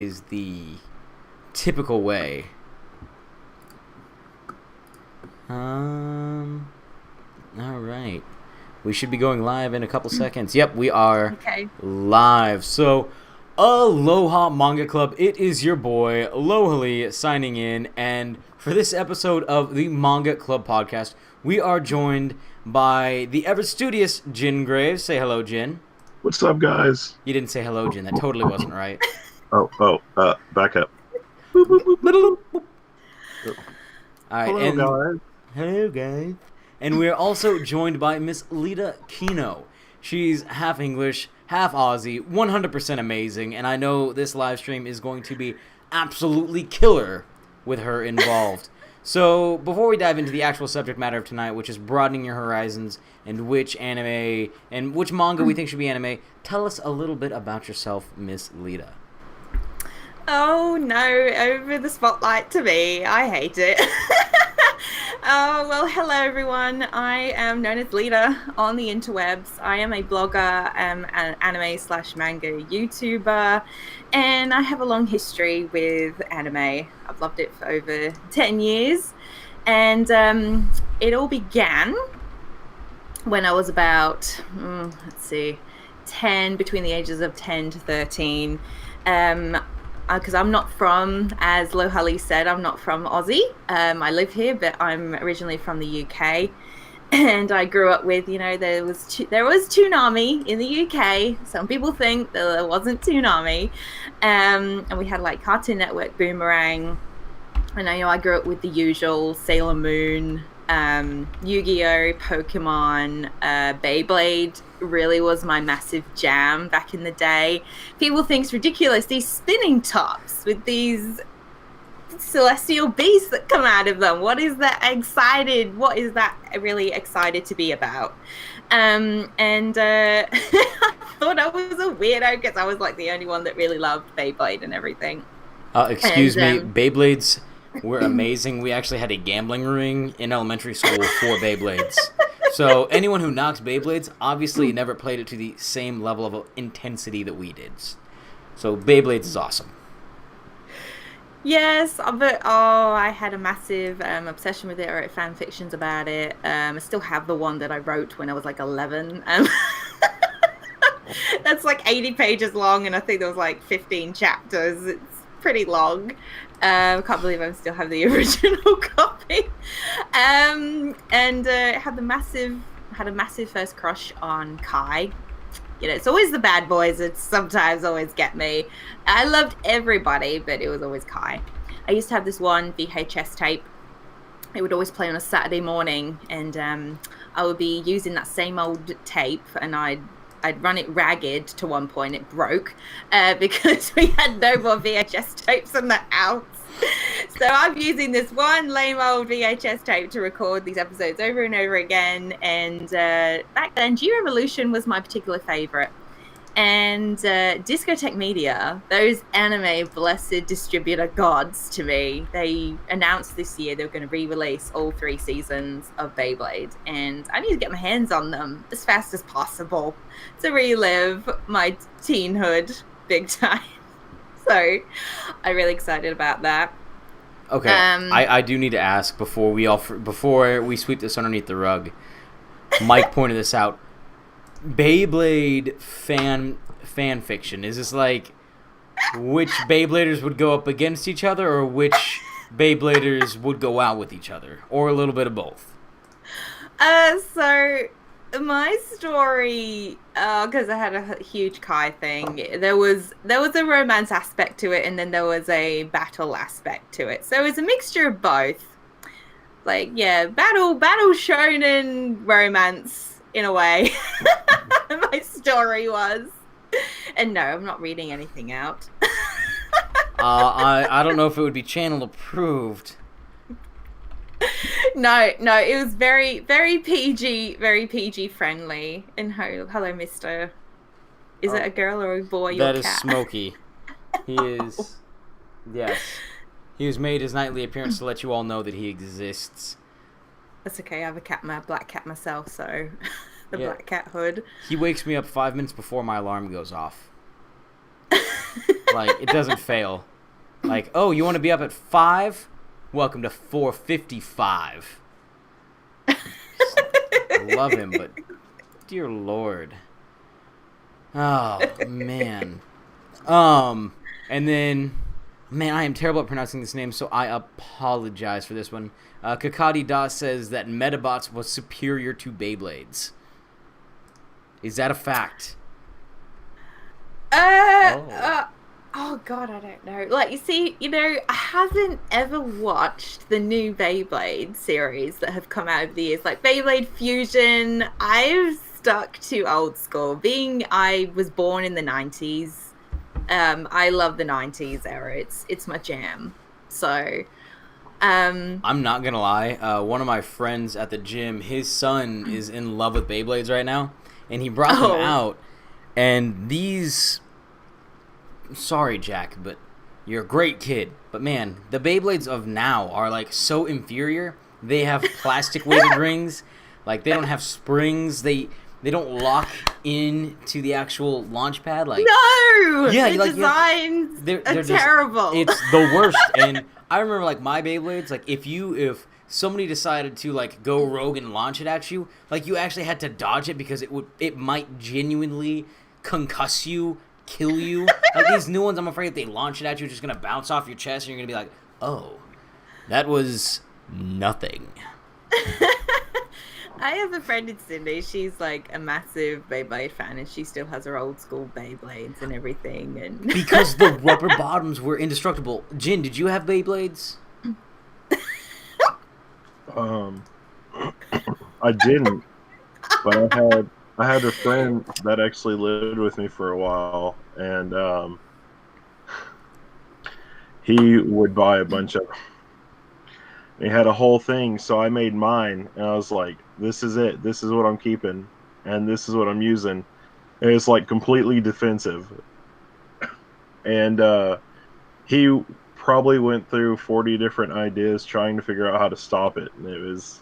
is the typical way. All right. We should be going live in a couple seconds. Yep, we are live. So, aloha Manga Club. It is your boy, Lohali, signing in. And for this episode of the Manga Club podcast, we are joined by the ever-studious Jin Graves. Say hello, Jin. What's up, guys? You didn't say hello, Jin. That totally wasn't right. Back up. All right, Hello, guys. Hello, guys. And we're also joined by Miss Lita Kino. She's half English, half Aussie, 100% amazing, and I know this live stream is going to be absolutely killer with her involved. So, before we dive into the actual subject matter of tonight, which is broadening your horizons and which anime and which manga we think should be anime, tell us a little bit about yourself, Miss Lita. Oh no, over the spotlight to me. I hate it. Well, hello everyone. I am known as Lita on the interwebs. I am a blogger, an anime/manga YouTuber, and I have a long history with anime. I've loved it for over 10 years, and it all began when I was about, 10, between the ages of 10 to 13. Because I'm not from, as Lohali said, I'm not from Aussie. I live here, but I'm originally from the UK. And I grew up with, there was Toonami in the UK. Some people think that there wasn't Toonami. And we had like Cartoon Network, Boomerang. And I grew up with the usual Sailor Moon, Yu-Gi-Oh, Pokemon, Beyblade really was my massive jam back in the day. People think it's ridiculous, these spinning tops with these celestial beasts that come out of them. What is that really excited to be about? I thought I was a weirdo because I was like the only one that really loved Beyblade and everything. Excuse me, Beyblades were amazing. We actually had a gambling ring in elementary school for Beyblades. So anyone who knocks Beyblades obviously never played it to the same level of intensity that we did. So Beyblades is awesome. Yes, but I had a massive obsession with it. I wrote fan fictions about it. I still have the one that I wrote when I was like 11. That's like 80 pages long, and I think there was like 15 chapters. It's pretty long. I can't believe I still have the original copy. And had a massive first crush on Kai. It's always the bad boys that sometimes always get me. I loved everybody, but it was always Kai. I used to have this one VHS tape. It would always play on a Saturday morning, and I would be using that same old tape, and I'd run it ragged to one point. It broke because we had no more VHS tapes in the house. So I'm using this one lame old VHS tape to record these episodes over and over again. And back then, G-Revolution was my particular favorite. And Discotheque Media, those anime blessed distributor gods to me, they announced this year they were going to re-release all 3 seasons of Beyblade. And I need to get my hands on them as fast as possible to relive my teenhood big time. So I'm really excited about that. Okay, I do need to ask before we sweep this underneath the rug. Mike pointed this out. Beyblade fan fiction. Is this like which Beybladers would go up against each other, or which Beybladers would go out with each other, or a little bit of both? So my story, because I had a huge Kai thing, there was a romance aspect to it, and then there was a battle aspect to it. So it was a mixture of both. Like, yeah, battle shonen romance in a way. My story was. And no, I'm not reading anything out. I don't know if it would be channel approved. No, it was very, very PG friendly. And hello, mister. Is it a girl or a boy? That is Smokey. He is, yes. He has made his nightly appearance to let you all know that he exists. That's okay, I have a black cat myself, so Black cat hood. He wakes me up 5 minutes before my alarm goes off. Like, it doesn't fail. Like, oh, you want to be up at 5? Welcome to 4:55. Love him, but dear Lord. Oh, man. And then, man, I am terrible at pronouncing this name, so I apologize for this one. Kakadi Da says that Metabots was superior to Beyblades. Is that a fact? Oh God, I don't know. Like, you see, I haven't ever watched the new Beyblade series that have come out over the years. Like Beyblade Fusion, I've stuck to old school. Being I was born in the 90s, I love the 90s era. It's my jam. So, I'm not gonna lie. One of my friends at the gym, his son is in love with Beyblades right now, and he brought them out. And these, sorry, Jack, but you're a great kid. But man, the Beyblades of now are like so inferior. They have plastic weighted rings. Like, they don't have springs. They don't lock into the actual launch pad. Like, no, yeah, the like, designs they're are just terrible. It's the worst. And I remember, like, my Beyblades, like, if somebody decided to, like, go rogue and launch it at you, like, you actually had to dodge it because it might genuinely concuss you, kill you. Like, these new ones, I'm afraid if they launch it at you, it's just gonna bounce off your chest and you're gonna be like, oh, that was nothing. I have a friend in Sydney. She's like a massive Beyblade fan, and she still has her old school Beyblades and everything. And Because the rubber bottoms were indestructible. Jin, did you have Beyblades? I didn't, but I had a friend that actually lived with me for a while, and he would buy a bunch of. He had a whole thing, so I made mine, and I was like, "This is it. This is what I'm keeping, and this is what I'm using." And it's like completely defensive, and he probably went through 40 different ideas trying to figure out how to stop it, and it was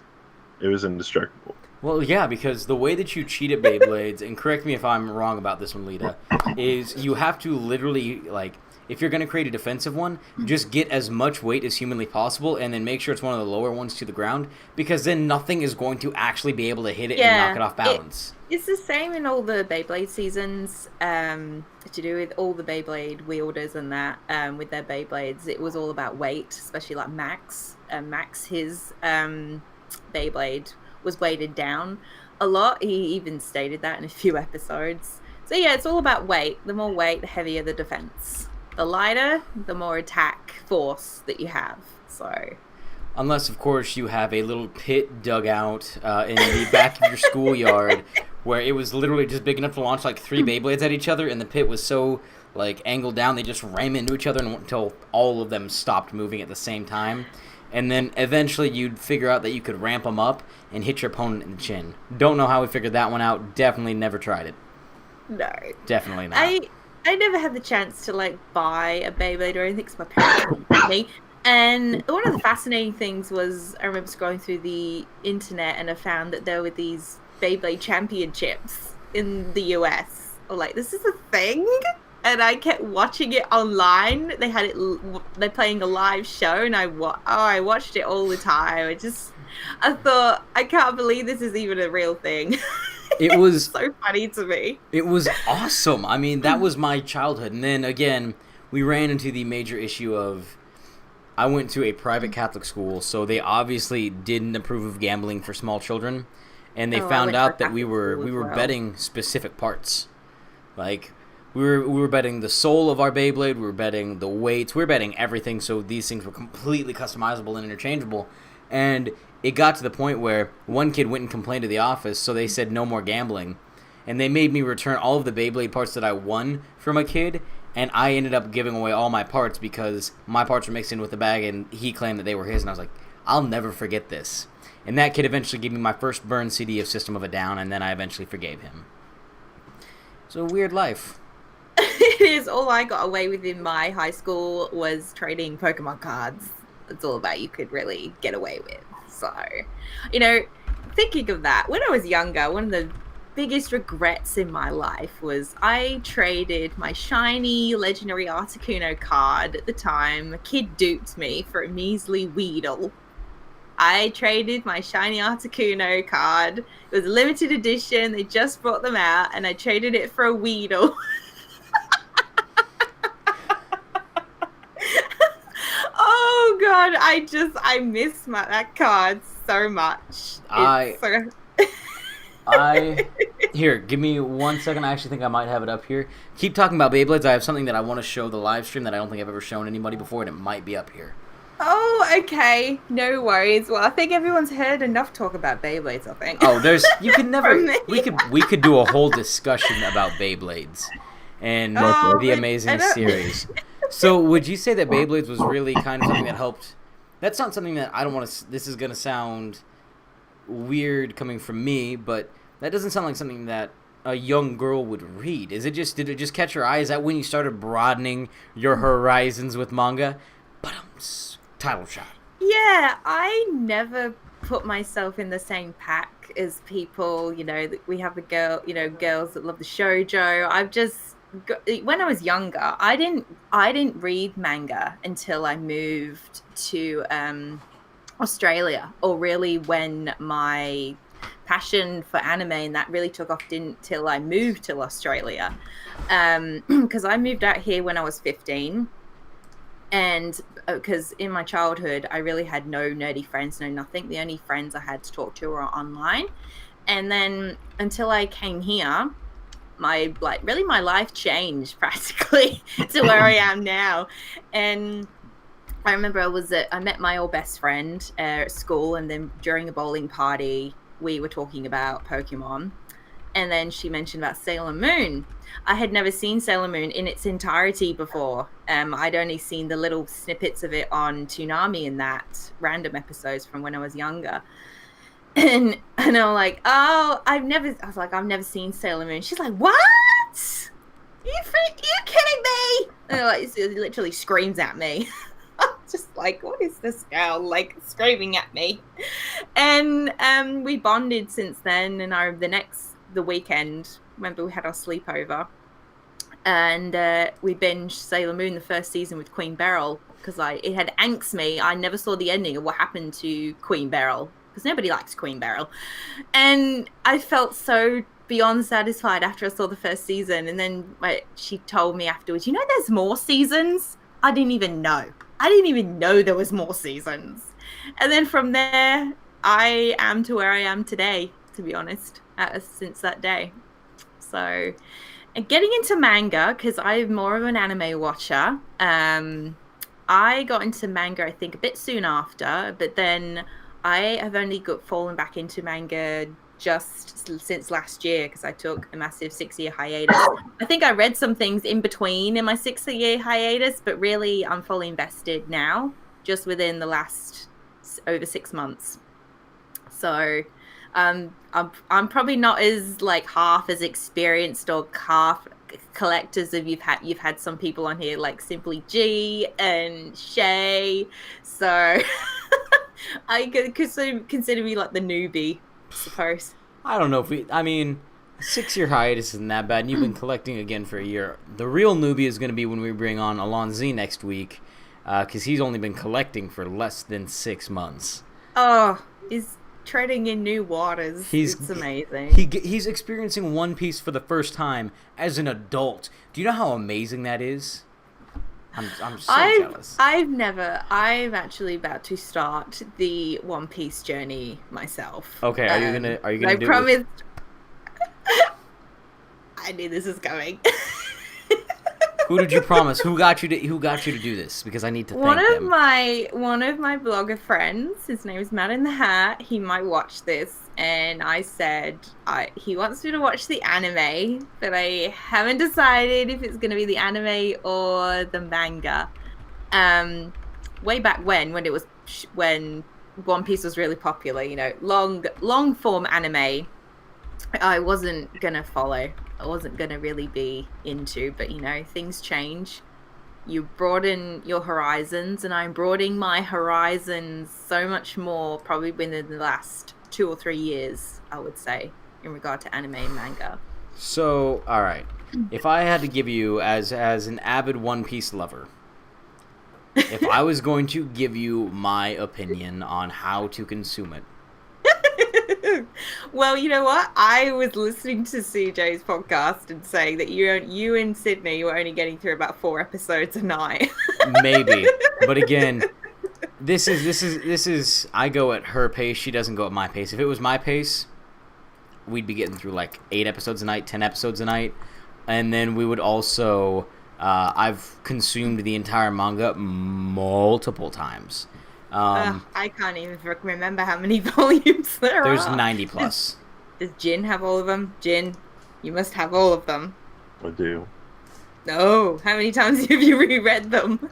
indestructible. Well, yeah, because the way that you cheat at Beyblades, and correct me if I'm wrong about this one, Lita, is you have to literally, like, if you're going to create a defensive one, just get as much weight as humanly possible and then make sure it's one of the lower ones to the ground, because then nothing is going to actually be able to hit it and knock it off balance. It's the same in all the Beyblade seasons, to do with all the Beyblade wielders and that, with their Beyblades. It was all about weight, especially like Max. Max, his Beyblade was weighted down a lot. He even stated that in a few episodes. So yeah, it's all about weight. The more weight, the heavier the defense. The lighter, the more attack force that you have. So, unless, of course, you have a little pit dug out in the back of your schoolyard where it was literally just big enough to launch like 3 Beyblades at each other, and the pit was so like angled down they just ram into each other until all of them stopped moving at the same time. And then eventually you'd figure out that you could ramp them up and hit your opponent in the chin. Don't know how we figured that one out. Definitely never tried it. No. Definitely not. I never had the chance to like buy a Beyblade or anything because my parents didn't let me. And one of the fascinating things was I remember scrolling through the internet and I found that there were these Beyblade championships in the US. Or like, this is a thing? And I kept watching it online. They had it. They're playing a live show, and I watched it all the time. I thought, I can't believe this is even a real thing. It was so funny to me. It was awesome. I mean, that was my childhood. And then again, we ran into the major issue of I went to a private Catholic school, so they obviously didn't approve of gambling for small children, and they found out that we were betting specific parts. Like, we were betting the soul of our Beyblade, we were betting the weights, we were betting everything, so these things were completely customizable and interchangeable. And it got to the point where one kid went and complained to the office, so they said no more gambling. And they made me return all of the Beyblade parts that I won from a kid, and I ended up giving away all my parts because my parts were mixed in with the bag, and he claimed that they were his, and I was like, I'll never forget this. And that kid eventually gave me my first burned CD of System of a Down, and then I eventually forgave him. It's a weird life. It is. All I got away with in my high school was trading Pokemon cards. That's all about you could really get away with. So, thinking of that, when I was younger, one of the biggest regrets in my life was I traded my shiny legendary Articuno card at the time. A kid duped me for a measly Weedle. I traded my shiny Articuno card. It was a limited edition. They just brought them out, and I traded it for a Weedle. Oh god, I miss that card so much. Here, give me 1 second. I actually think I might have it up here. Keep talking about Beyblades. I have something that I want to show the live stream that I don't think I've ever shown anybody before, and it might be up here. Oh, okay. No worries. Well, I think everyone's heard enough talk about Beyblades, I think. Oh, you can never... we could do a whole discussion about Beyblades and the Amazing series. So, would you say that Beyblades was really kind of something that helped... That's not something that I don't want to... This is going to sound weird coming from me, but that doesn't sound like something that a young girl would read. Did it just catch your eye? Is that when you started broadening your horizons with manga? Title shot. Yeah, I never put myself in the same pack as people. You know, we have girls that love the shoujo. When I was younger, I didn't read manga until I moved to Australia, or really when my passion for anime and that really took off till I moved to Australia, because I moved out here when I was 15. And because in my childhood, I really had no nerdy friends, no nothing. The only friends I had to talk to were online. And then until I came here, my life changed practically to where I am now. And I remember I met my old best friend at school, and then during a bowling party, we were talking about Pokemon. And then she mentioned about Sailor Moon. I had never seen Sailor Moon in its entirety before. I'd only seen the little snippets of it on Toonami and that random episodes from when I was younger. And I'm like, I've never seen Sailor Moon. She's like, what? You kidding me? And it literally screams at me. I'm just like, what is this girl like screaming at me? And we bonded since then. And the weekend, remember we had our sleepover, and we binged Sailor Moon the first season with Queen Beryl, because it had angst me. I never saw the ending of what happened to Queen Beryl, because nobody likes Queen Beryl, and I felt so beyond satisfied after I saw the first season. And then she told me afterwards, there's more seasons. I didn't even know there was more seasons. And then from there, I am to where I am today, to be honest, since that day. So, and getting into manga, because I'm more of an anime watcher. I got into manga, I think, a bit soon after, but then I have only fallen back into manga just since last year, because I took a massive 6-year hiatus. I think I read some things in between in my 6-year hiatus, but really I'm fully invested now, just within the last over 6 months. So I'm probably not as half as experienced or half collectors of you've had some people on here like Simply G and Shay. So I could consider me like the newbie, I suppose. I don't know if 6-year hiatus isn't that bad, and you've been collecting again for a year. The real newbie is going to be when we bring on Alonzi next week, because he's only been collecting for less than 6 months. Oh, he's treading in new waters. It's amazing. He's experiencing One Piece for the first time as an adult. Do you know how amazing that is? I'm so jealous. I'm actually about to start the One Piece journey myself. Okay, are you gonna I promised. I knew this was coming. Who did you promise? Who got you to do this? Because I need to thank them. One of my blogger friends, his name is Matt in the Hat. He might watch this, and I said he wants me to watch the anime, but I haven't decided if it's going to be the anime or the manga. Way back when One Piece was really popular, long form anime, I wasn't gonna follow. I wasn't going to really be into, but things change. You broaden your horizons, and I'm broadening my horizons so much more probably within the last 2 or 3 years, I would say, in regard to anime and manga. So, all right. If I had to give you, as an avid One Piece lover, if I was going to give you my opinion on how to consume it. Well, you know what? I was listening to CJ's podcast and saying that you in Sydney were only getting through about 4 episodes a night. Maybe. But again, this is I go at her pace, she doesn't go at my pace. If it was my pace, we'd be getting through like 8 episodes a night, 10 episodes a night. And then we would also I've consumed the entire manga multiple times. I can't even remember how many volumes there are. There's 90 plus. Does Jin have all of them? Jin, you must have all of them. I do. No. How many times have you reread them?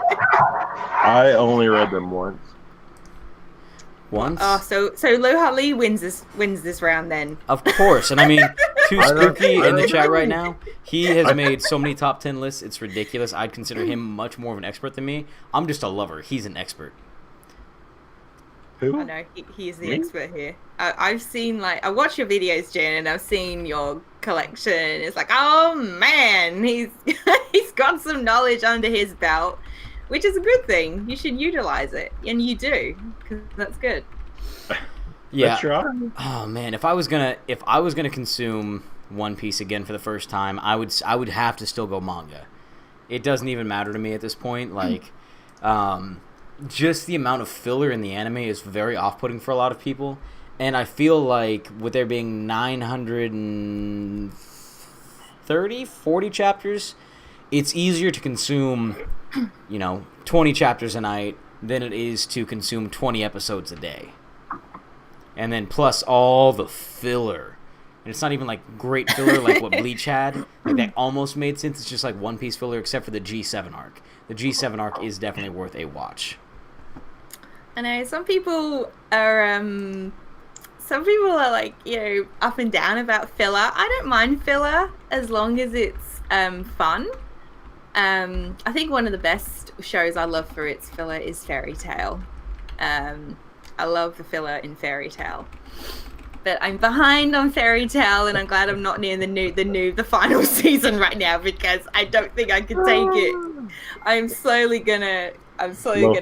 I only read them once. Once? Oh, so Loha Lee wins this round then. Of course. And I mean, Too Spooky in the chat right now, he has made so many top 10 lists, it's ridiculous. I'd consider him much more of an expert than me. I'm just a lover. He's an expert. Who? I know, he is the expert here. I've seen, I watch your videos, Jen, and I've seen your collection. It's like, oh man, he's got some knowledge under his belt, which is a good thing. You should utilize it, and you do, because that's good. Yeah. That's right. Oh man, if I was gonna consume One Piece again for the first time, I would have to still go manga. It doesn't even matter to me at this point. Just the amount of filler in the anime is very off-putting for a lot of people, and I feel like with there being 40 chapters, it's easier to consume, 20 chapters a night than it is to consume 20 episodes a day. And then plus all the filler. And it's not even like great filler like what Bleach had. Like that almost made sense. It's just like One Piece filler except for the G7 arc. The G7 arc is definitely worth a watch. I know some people are like, up and down about filler. I don't mind filler as long as it's fun. I think one of the best shows I love for its filler is Fairy Tail. I love the filler in Fairy Tail, but I'm behind on Fairy Tail, and I'm glad I'm not near the final season right now because I don't think I can take it. I'm slowly gonna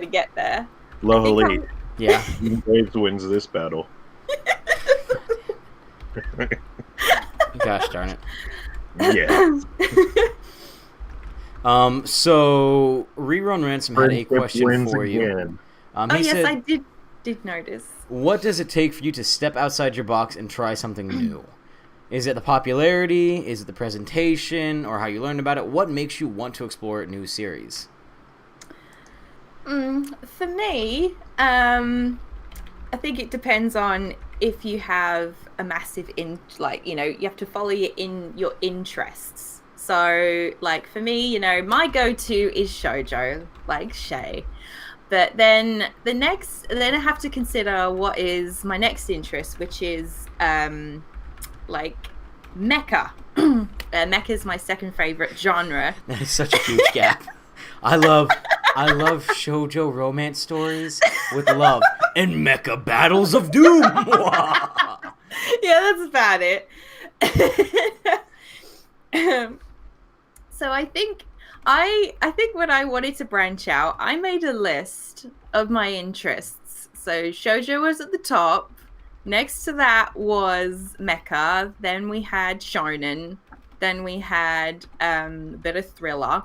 get there. Lovely. Yeah. Waves wins this battle. Gosh darn it. Yeah. So Rerun Ransom had a question for you. He said, I did notice. What does it take for you to step outside your box and try something new? Is it the popularity? Is it the presentation? Or how you learned about it? What makes you want to explore a new series? For me, I think it depends on if you have a massive you have to follow your interests. So, for me, my go-to is shoujo, like Shay. But then then I have to consider what is my next interest, which is mecha. Mecha is my second favorite genre. That is such a huge gap. I love shoujo romance stories with love and mecha battles of doom. Yeah, that's about it. So I think when I wanted to branch out, I made a list of my interests. So shoujo was at the top. Next to that was mecha. Then we had shonen. Then we had a bit of thriller.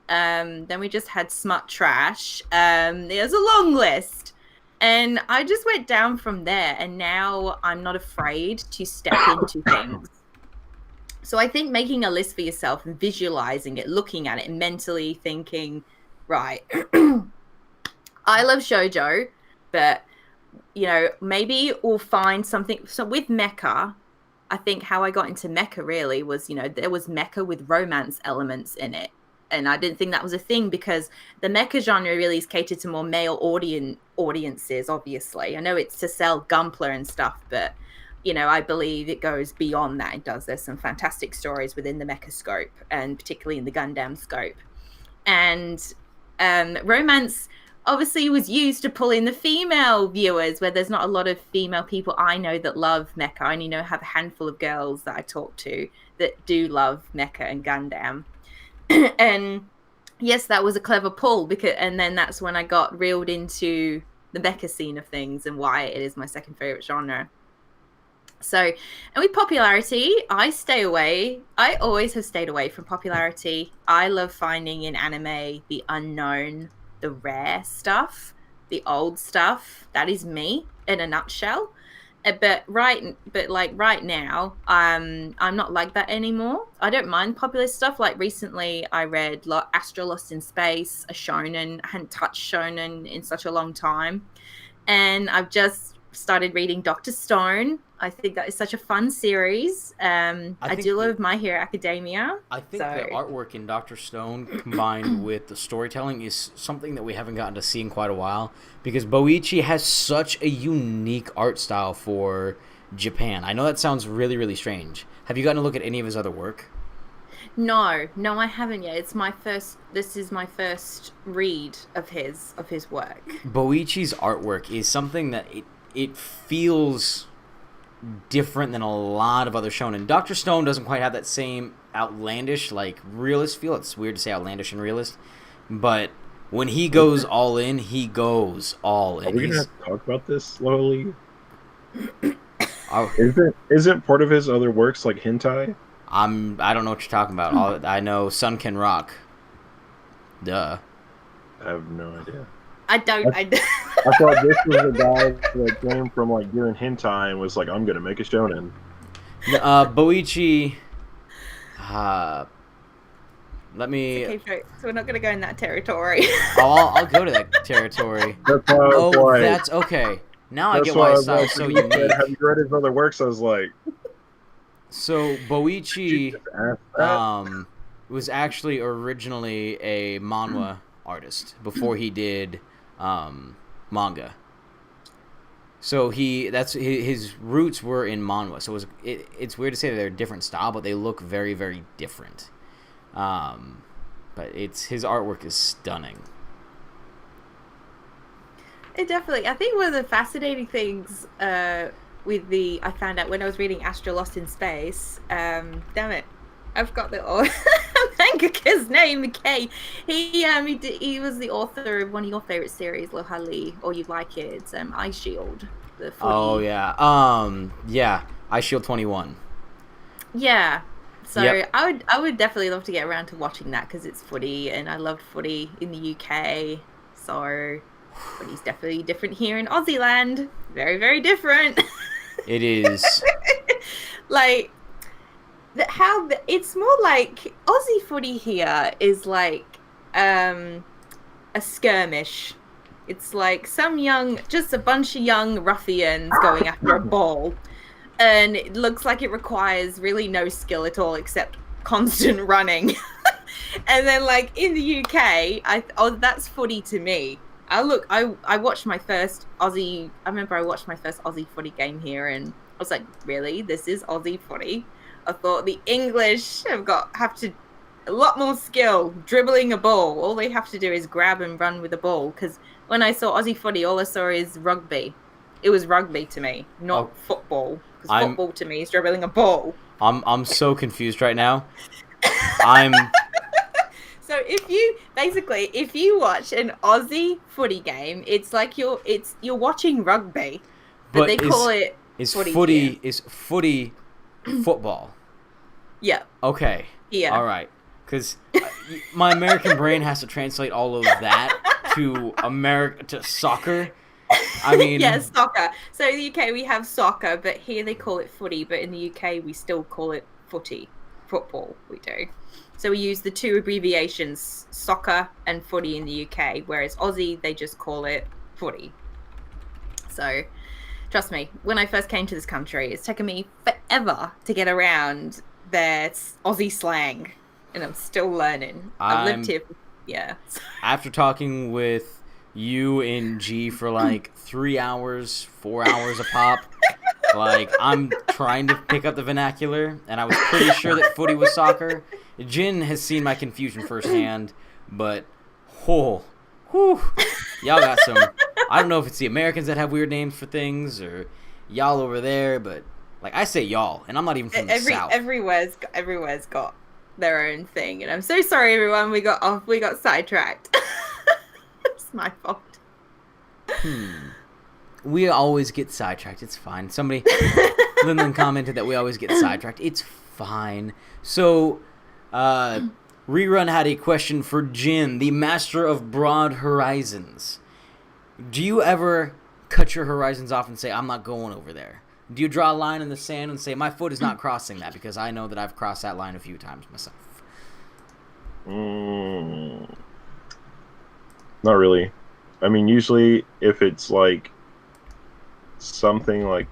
Then we just had smut trash. There's a long list. And I just went down from there. And now I'm not afraid to step into things. So I think making a list for yourself and visualizing it, looking at it, and mentally thinking, right, I love shoujo, but, maybe we'll find something. So with mecha, I think how I got into mecha really was, there was mecha with romance elements in it. And I didn't think that was a thing because the mecha genre really is catered to more male audiences, obviously. I know it's to sell Gunpla and stuff, but... I believe it goes beyond that. It does. There's some fantastic stories within the mecha scope, and particularly in the Gundam scope. And romance, obviously was used to pull in the female viewers, where there's not a lot of female people I know that love mecha. I only have a handful of girls that I talk to that do love mecha and Gundam. And yes, that was a clever pull, and then that's when I got reeled into the mecha scene of things and why it is my second favorite genre. So, and with popularity, I stay away. I always have stayed away from popularity. I love finding in anime the unknown, the rare stuff, the old stuff. That is me in a nutshell. But right now, I'm not like that anymore. I don't mind popular stuff. Like recently, I read Astro Lost in Space, a shonen. I hadn't touched shonen in such a long time, and I've just started reading Dr. Stone. I think that is such a fun series. I do love My Hero Academia. I think the artwork in Dr. Stone combined with the storytelling is something that we haven't gotten to see in quite a while, because Boichi has such a unique art style for Japan. I know that sounds really, really strange. Have you gotten to look at any of his other work? No, I haven't yet. This is my first read of his work. Boichi's artwork is something that it feels different than a lot of other shonen. Dr. Stone doesn't quite have that same outlandish, realist feel. It's weird to say outlandish and realist, but when he goes all in, he goes all in. Are we going to have to talk about this slowly? Oh. Isn't part of his other works like hentai? I don't know what you're talking about. I know Sun Can Rock. Duh. I have no idea. I thought this was the guy that came from doing hentai and was like, I'm gonna make a shonen. Boichi. Let me. Okay, so we're not gonna go in that territory. I'll go to that territory. That's okay. Now I get why his style is so unique. Have you read his other works? I was like. So Boichi was actually originally a manhwa artist before he did manga. So his roots were in manhwa. So it's weird to say that they're a different style, but they look very, very different. But his artwork is stunning. It definitely. I think one of the fascinating things I found out when I was reading Astro Lost in Space. Damn it. I've got the mangaka's name, McKay. He was the author of one of your favorite series, Lohali, or You Like It. It's Eye Shield. The 40. Oh yeah, yeah, Eye Shield 21. Yeah, so yep. I would definitely love to get around to watching that because it's footy, and I loved footy in the UK. So footy's definitely different here in Aussie land. Very, very different. It is. It's more like Aussie footy here is like a skirmish. It's like just a bunch of young ruffians going after a ball, and it looks like it requires really no skill at all except constant running. And then in the UK, that's footy to me. I watched my first Aussie. I remember I watched my first Aussie footy game here, and I was like, really, this is Aussie footy? I thought the English have to a lot more skill dribbling a ball. All they have to do is grab and run with the ball. Because when I saw Aussie footy, all I saw is rugby. It was rugby to me, not football. Because football to me is dribbling a ball. I'm so confused right now. So if you watch an Aussie footy game, it's like you're watching rugby, but they call it footy. Is footy football? Yeah. Okay. Yeah. All right. Because my American brain has to translate all of that to soccer. I mean, yes, soccer. So in the UK we have soccer, but here they call it footy. But in the UK we still call it football. We do. So we use the two abbreviations, soccer and footy in the UK, whereas Aussie, they just call it footy. So, trust me, when I first came to this country, it's taken me forever to get around their Aussie slang, and I'm still learning. I've lived here, After talking with you and G for 3 hours, 4 hours a pop, I'm trying to pick up the vernacular, and I was pretty sure that footy was soccer. Jin has seen my confusion firsthand, but Whew. Y'all got some. I don't know if it's the Americans that have weird names for things or y'all over there, but like I say y'all, and I'm not even from the South. Everywhere's got their own thing, and I'm so sorry, everyone. We got sidetracked. It's my fault. We always get sidetracked. It's fine. Somebody, Linlin commented that we always get sidetracked. It's fine. So, Rerun had a question for Jin, the master of broad horizons. Do you ever cut your horizons off and say, I'm not going over there? Do you draw a line in the sand and say, my foot is not crossing that? Because I know that I've crossed that line a few times myself. Not really. I mean, usually if it's like something like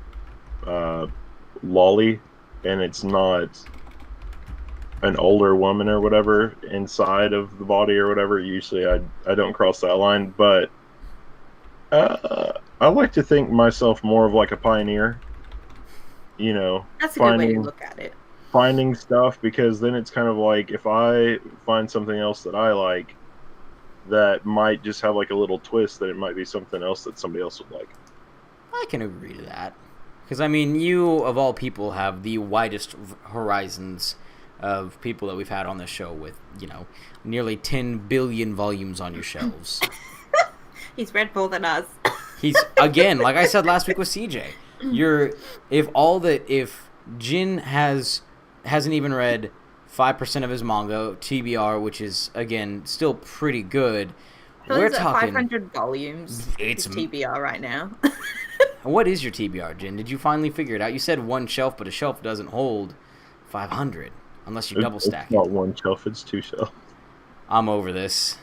lolly and it's not an older woman or whatever inside of the body or whatever, usually I don't cross that line. But I like to think myself more of like a pioneer. You know, that's a good way to look at it. Finding stuff, because then it's kind of like if I find something else that I like that might just have like a little twist, that it might be something else that somebody else would like. I can agree to that. Because, I mean, you, of all people, have the widest horizons of people that we've had on the show with, you know, nearly 10 billion volumes on your shelves. He's read more than us. He's, again, like I said last week with CJ, if Jin hasn't even read 5% of his manga, TBR, which is, again, still pretty good. We're talking 500 volumes. It's TBR right now. What is your TBR, Jin? Did you finally figure it out? You said one shelf, but a shelf doesn't hold 500 unless you double stack it. It's not one shelf, it's two shelves. I'm over this.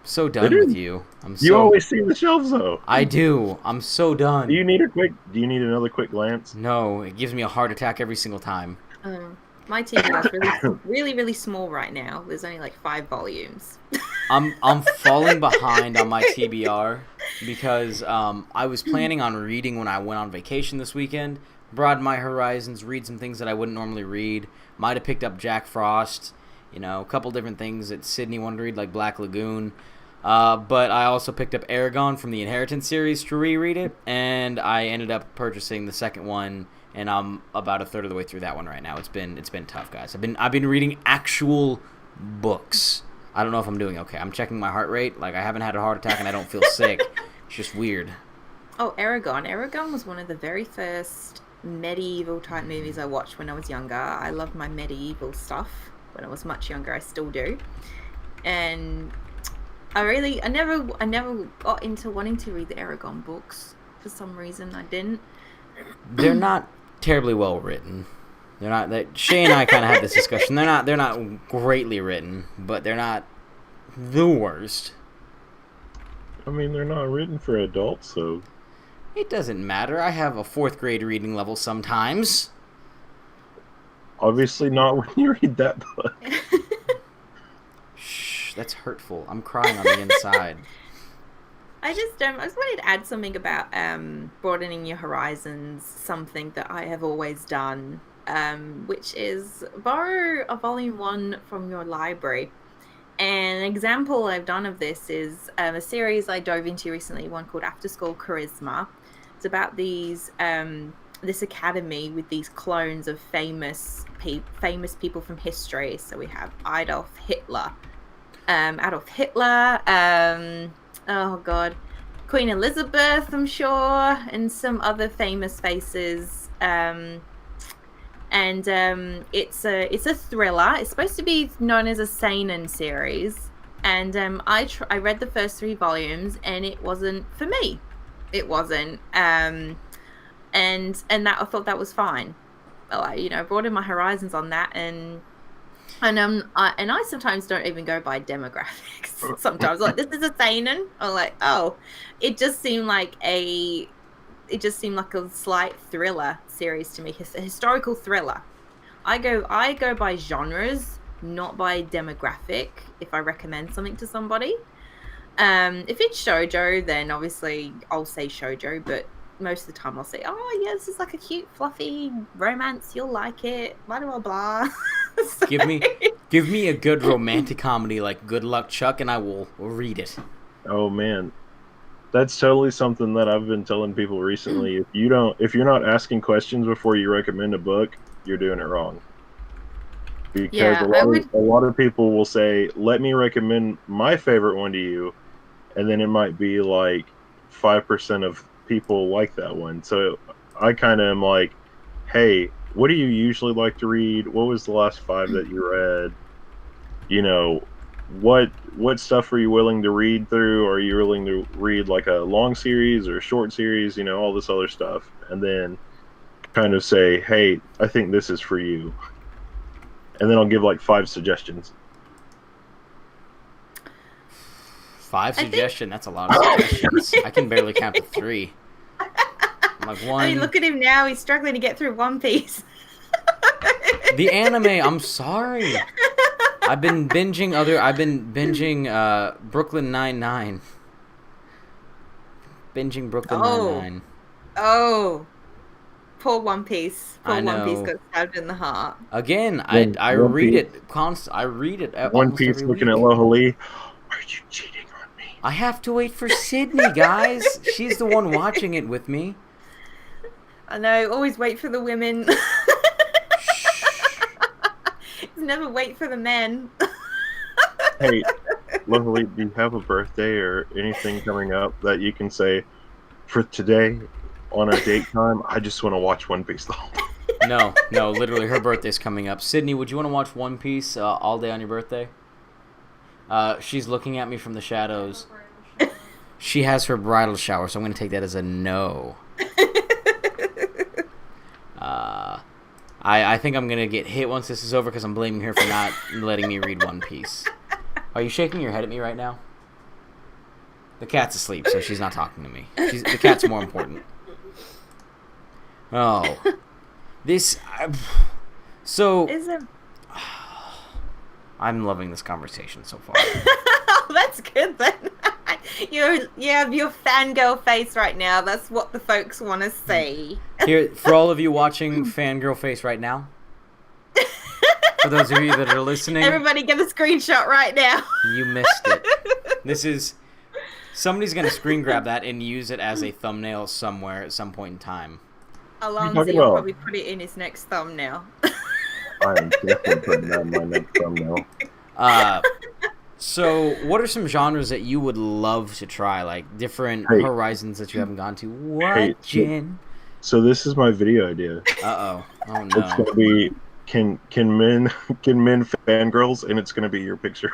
So done with you. You always see the shelves, though. I do. I'm so done. Do you need another quick glance? No, it gives me a heart attack every single time. My TBR is really, really small right now. There's only like 5 volumes. I'm falling behind on my TBR because I was planning on reading when I went on vacation this weekend. Broaden my horizons, read some things that I wouldn't normally read. Might have picked up Jack Frost, you know, a couple different things that Sydney wanted to read, like Black Lagoon. But I also picked up Aragon from the Inheritance series to reread it, and I ended up purchasing the second one, and I'm about a third of the way through that one right now. It's been tough, guys. I've been reading actual books. I don't know if I'm doing okay. I'm checking my heart rate. Like, I haven't had a heart attack and I don't feel sick. It's just weird. Oh, Aragon. Aragon was one of the very first medieval type movies I watched when I was younger. I loved my medieval stuff when I was much younger. I still do. And I never got into wanting to read the Aragon books. For some reason, I didn't. They're not terribly well written. They're not. Shay and I kind of had this discussion. They're not greatly written, but they're not the worst. I mean, they're not written for adults, so it doesn't matter. I have a 4th grade reading level sometimes. Obviously not when you read that book. Shh, that's hurtful. I'm crying on the inside. I just wanted to add something about broadening your horizons, something that I have always done, which is borrow a volume 1 from your library. And an example I've done of this is a series I dove into recently, one called After School Charisma. It's about this academy with these clones of famous people from history. So we have Adolf Hitler, oh god, Queen Elizabeth, I'm sure, and some other famous faces. It's a thriller. It's supposed to be known as a seinen series, and I read the first 3 volumes, and it wasn't for me. It wasn't, and that I thought that was fine. I broadened my horizons on that, and I sometimes don't even go by demographics. Sometimes like, this is a seinen. I'm like, oh, it just seemed like a slight thriller series to me, a historical thriller. I go by genres, not by demographic. If I recommend something to somebody, if it's shoujo, then obviously I'll say shoujo. But most of the time I'll say, oh yeah, this is like a cute, fluffy romance. You'll like it. Blah blah blah. Give me a good romantic comedy like Good Luck Chuck, and I will read it. Oh man, that's totally something that I've been telling people recently. If you're not asking questions before you recommend a book, you're doing it wrong. Because Yeah, I would. a lot of people will say, "Let me recommend my favorite one to you," and then it might be like 5% of people like that one. So I kind of am like, "Hey, what do you usually like to read? What was the last five that you read? You know, what stuff are you willing to read through? Are you willing to read like a long series or a short series? All this other stuff." And then kind of say, "Hey, I think this is for you." And then I'll give like 5 suggestions. 5 I think. suggestion. That's a lot of suggestions. I can barely count to 3. I'm like, one. I mean, look at him now. He's struggling to get through One Piece. The anime. I'm sorry. I've been binging Brooklyn Nine-Nine. Binging Brooklyn Nine-Nine. Oh. Poor One Piece. I Poor One Piece know. got stabbed in the heart. Again, I One read Piece. it I read it One almost Piece every looking week. at Lohali. Are you cheating on me? I have to wait for Sydney, guys. She's the one watching it with me. I know. Always wait for the women. Never wait for the men. Hey, Lohali, do you have a birthday or anything coming up that you can say, for today, on our date time, I just want to watch One Piece the whole time? No, literally, her birthday's coming up. Sydney, would you want to watch One Piece all day on your birthday? She's looking at me from the shadows. She has her bridal shower, so I'm going to take that as a no. I think I'm going to get hit once this is over because I'm blaming her for not letting me read One Piece. Are you shaking your head at me right now? The cat's asleep, so she's not talking to me. The cat's more important. Oh. So... I'm loving this conversation so far. Oh, that's good then. You have your fangirl face right now. That's what the folks want to see. Here, for all of you watching fangirl face right now, for those of you that are listening, everybody get a screenshot right now. You missed it. Somebody's going to screen grab that and use it as a thumbnail somewhere at some point in time. Alonzo will probably put it in his next thumbnail. I am definitely putting that in my next thumbnail. So, what are some genres that you would love to try? Like, different horizons that you haven't gone to? What, Jen? So this is my video idea. Uh-oh. Oh, no. It's going to be, can men fangirls, and it's going to be your picture.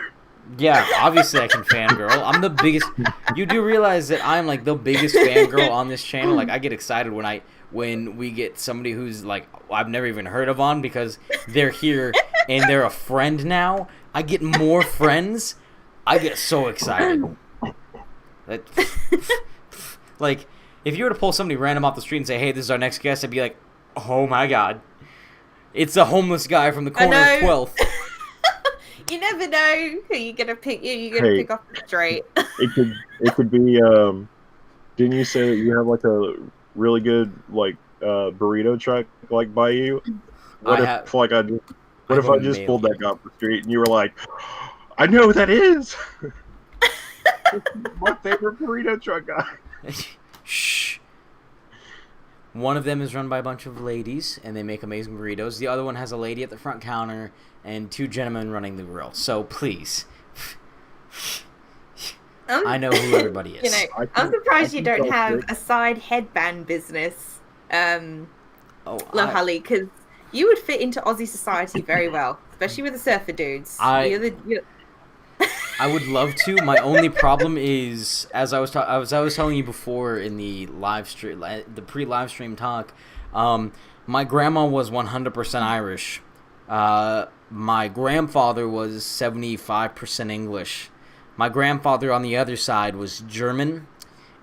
Yeah, obviously I can fangirl. I'm the biggest... You do realize that I'm, like, the biggest fangirl on this channel? Like, I get excited when we get somebody who's, like, I've never even heard of on because they're here and they're a friend now. I get more friends. I get so excited. Like, if you were to pull somebody random off the street and say, hey, this is our next guest, I'd be like, oh my god. It's a homeless guy from the corner of 12th. You never know who you're gonna pick. You're gonna pick off the street. It could be. Didn't you say that you have like a really good like burrito truck like by you? What if I just pulled that guy off the street and you were like, I know who that is. My favorite burrito truck guy. Shh. One of them is run by a bunch of ladies, and they make amazing burritos. The other one has a lady at the front counter and 2 gentlemen running the grill. So please, I know who everybody is. I'm surprised you don't have a side headband business, Lohali, because you would fit into Aussie society very well, especially with the surfer dudes. I would love to. My only problem is, as I was telling you before in the live stream, the pre-live stream talk, my grandma was 100% Irish. My grandfather was 75% English. My grandfather on the other side was German,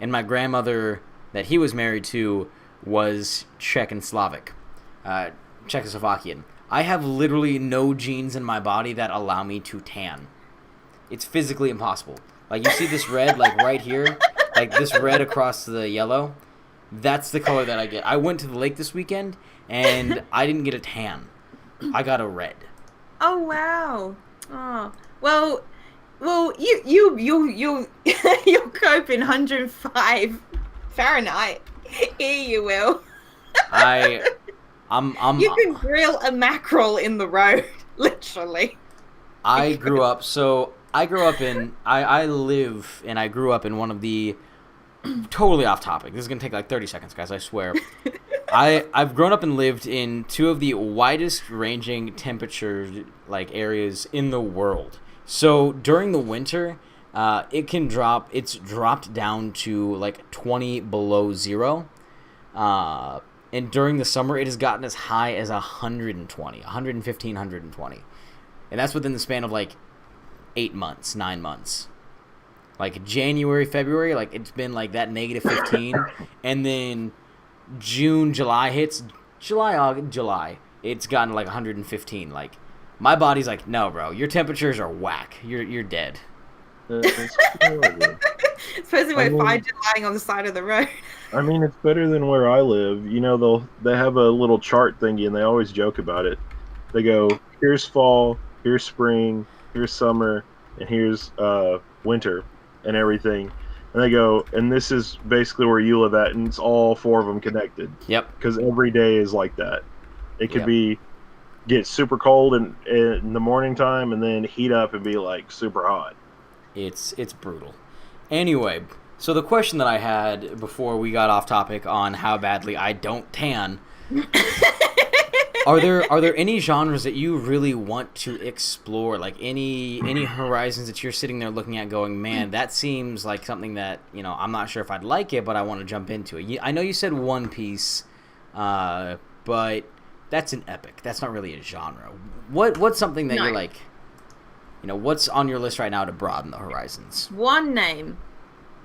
and my grandmother that he was married to was Czech and Slavic, Czechoslovakian. I have literally no genes in my body that allow me to tan. It's physically impossible. Like, you see this red, like, right here? Like, this red across the yellow? That's the color that I get. I went to the lake this weekend, and I didn't get a tan. I got a red. Oh, wow. Oh. Well, Well, you'll you'll cope in 105 Fahrenheit. Here you will. I I'm You can grill a mackerel in the road, literally. I grew up so I grew up in I live and I grew up in one of the totally off topic. This is gonna take like 30 seconds, guys, I swear. I've grown up and lived in two of the widest ranging temperature like areas in the world. So during the winter, it's dropped down to like 20 below zero. And during the summer, it has gotten as high as 120, 115, 120. And that's within the span of like 8 months, 9 months. Like January, February, like it's been like that negative 15. And then June, July hits, August, July, it's gotten like 115. Like, my body's like, no, bro, your temperatures are whack. You're dead. Especially when find you lying on the side of the road. I mean, it's better than where I live. You know, they have a little chart thingy, and they always joke about it. They go, here's fall, here's spring, here's summer, and here's winter, and everything. And they go, and this is basically where you live at, and it's all four of them connected. Yep. Because every day is like that. It could get super cold in the morning time, and then heat up and be like super hot. It's brutal. Anyway, so the question that I had before we got off topic on how badly I don't tan, are there any genres that you really want to explore? Like any horizons that you're sitting there looking at going, man, that seems like something that, you know, I'm not sure if I'd like it, but I want to jump into it. I know you said One Piece, but that's an epic. That's not really a genre. What's something that you're like, you know, what's on your list right now to broaden the horizons? One name,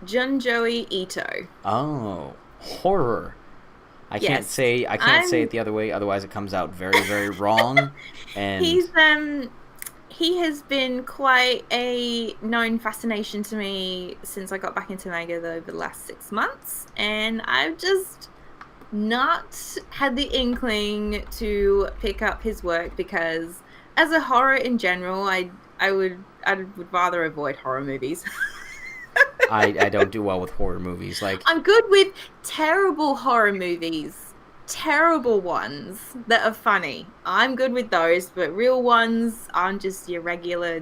Junjoi Ito. Oh, horror. I can't say it the other way, otherwise it comes out very, very wrong. And he has been quite a known fascination to me since I got back into manga over the last 6 months, and I've just not had the inkling to pick up his work because, as a horror in general, I would rather avoid horror movies. I don't do well with horror movies. Like, I'm good with terrible horror movies, terrible ones that are funny. I'm good with those, but real ones aren't just your regular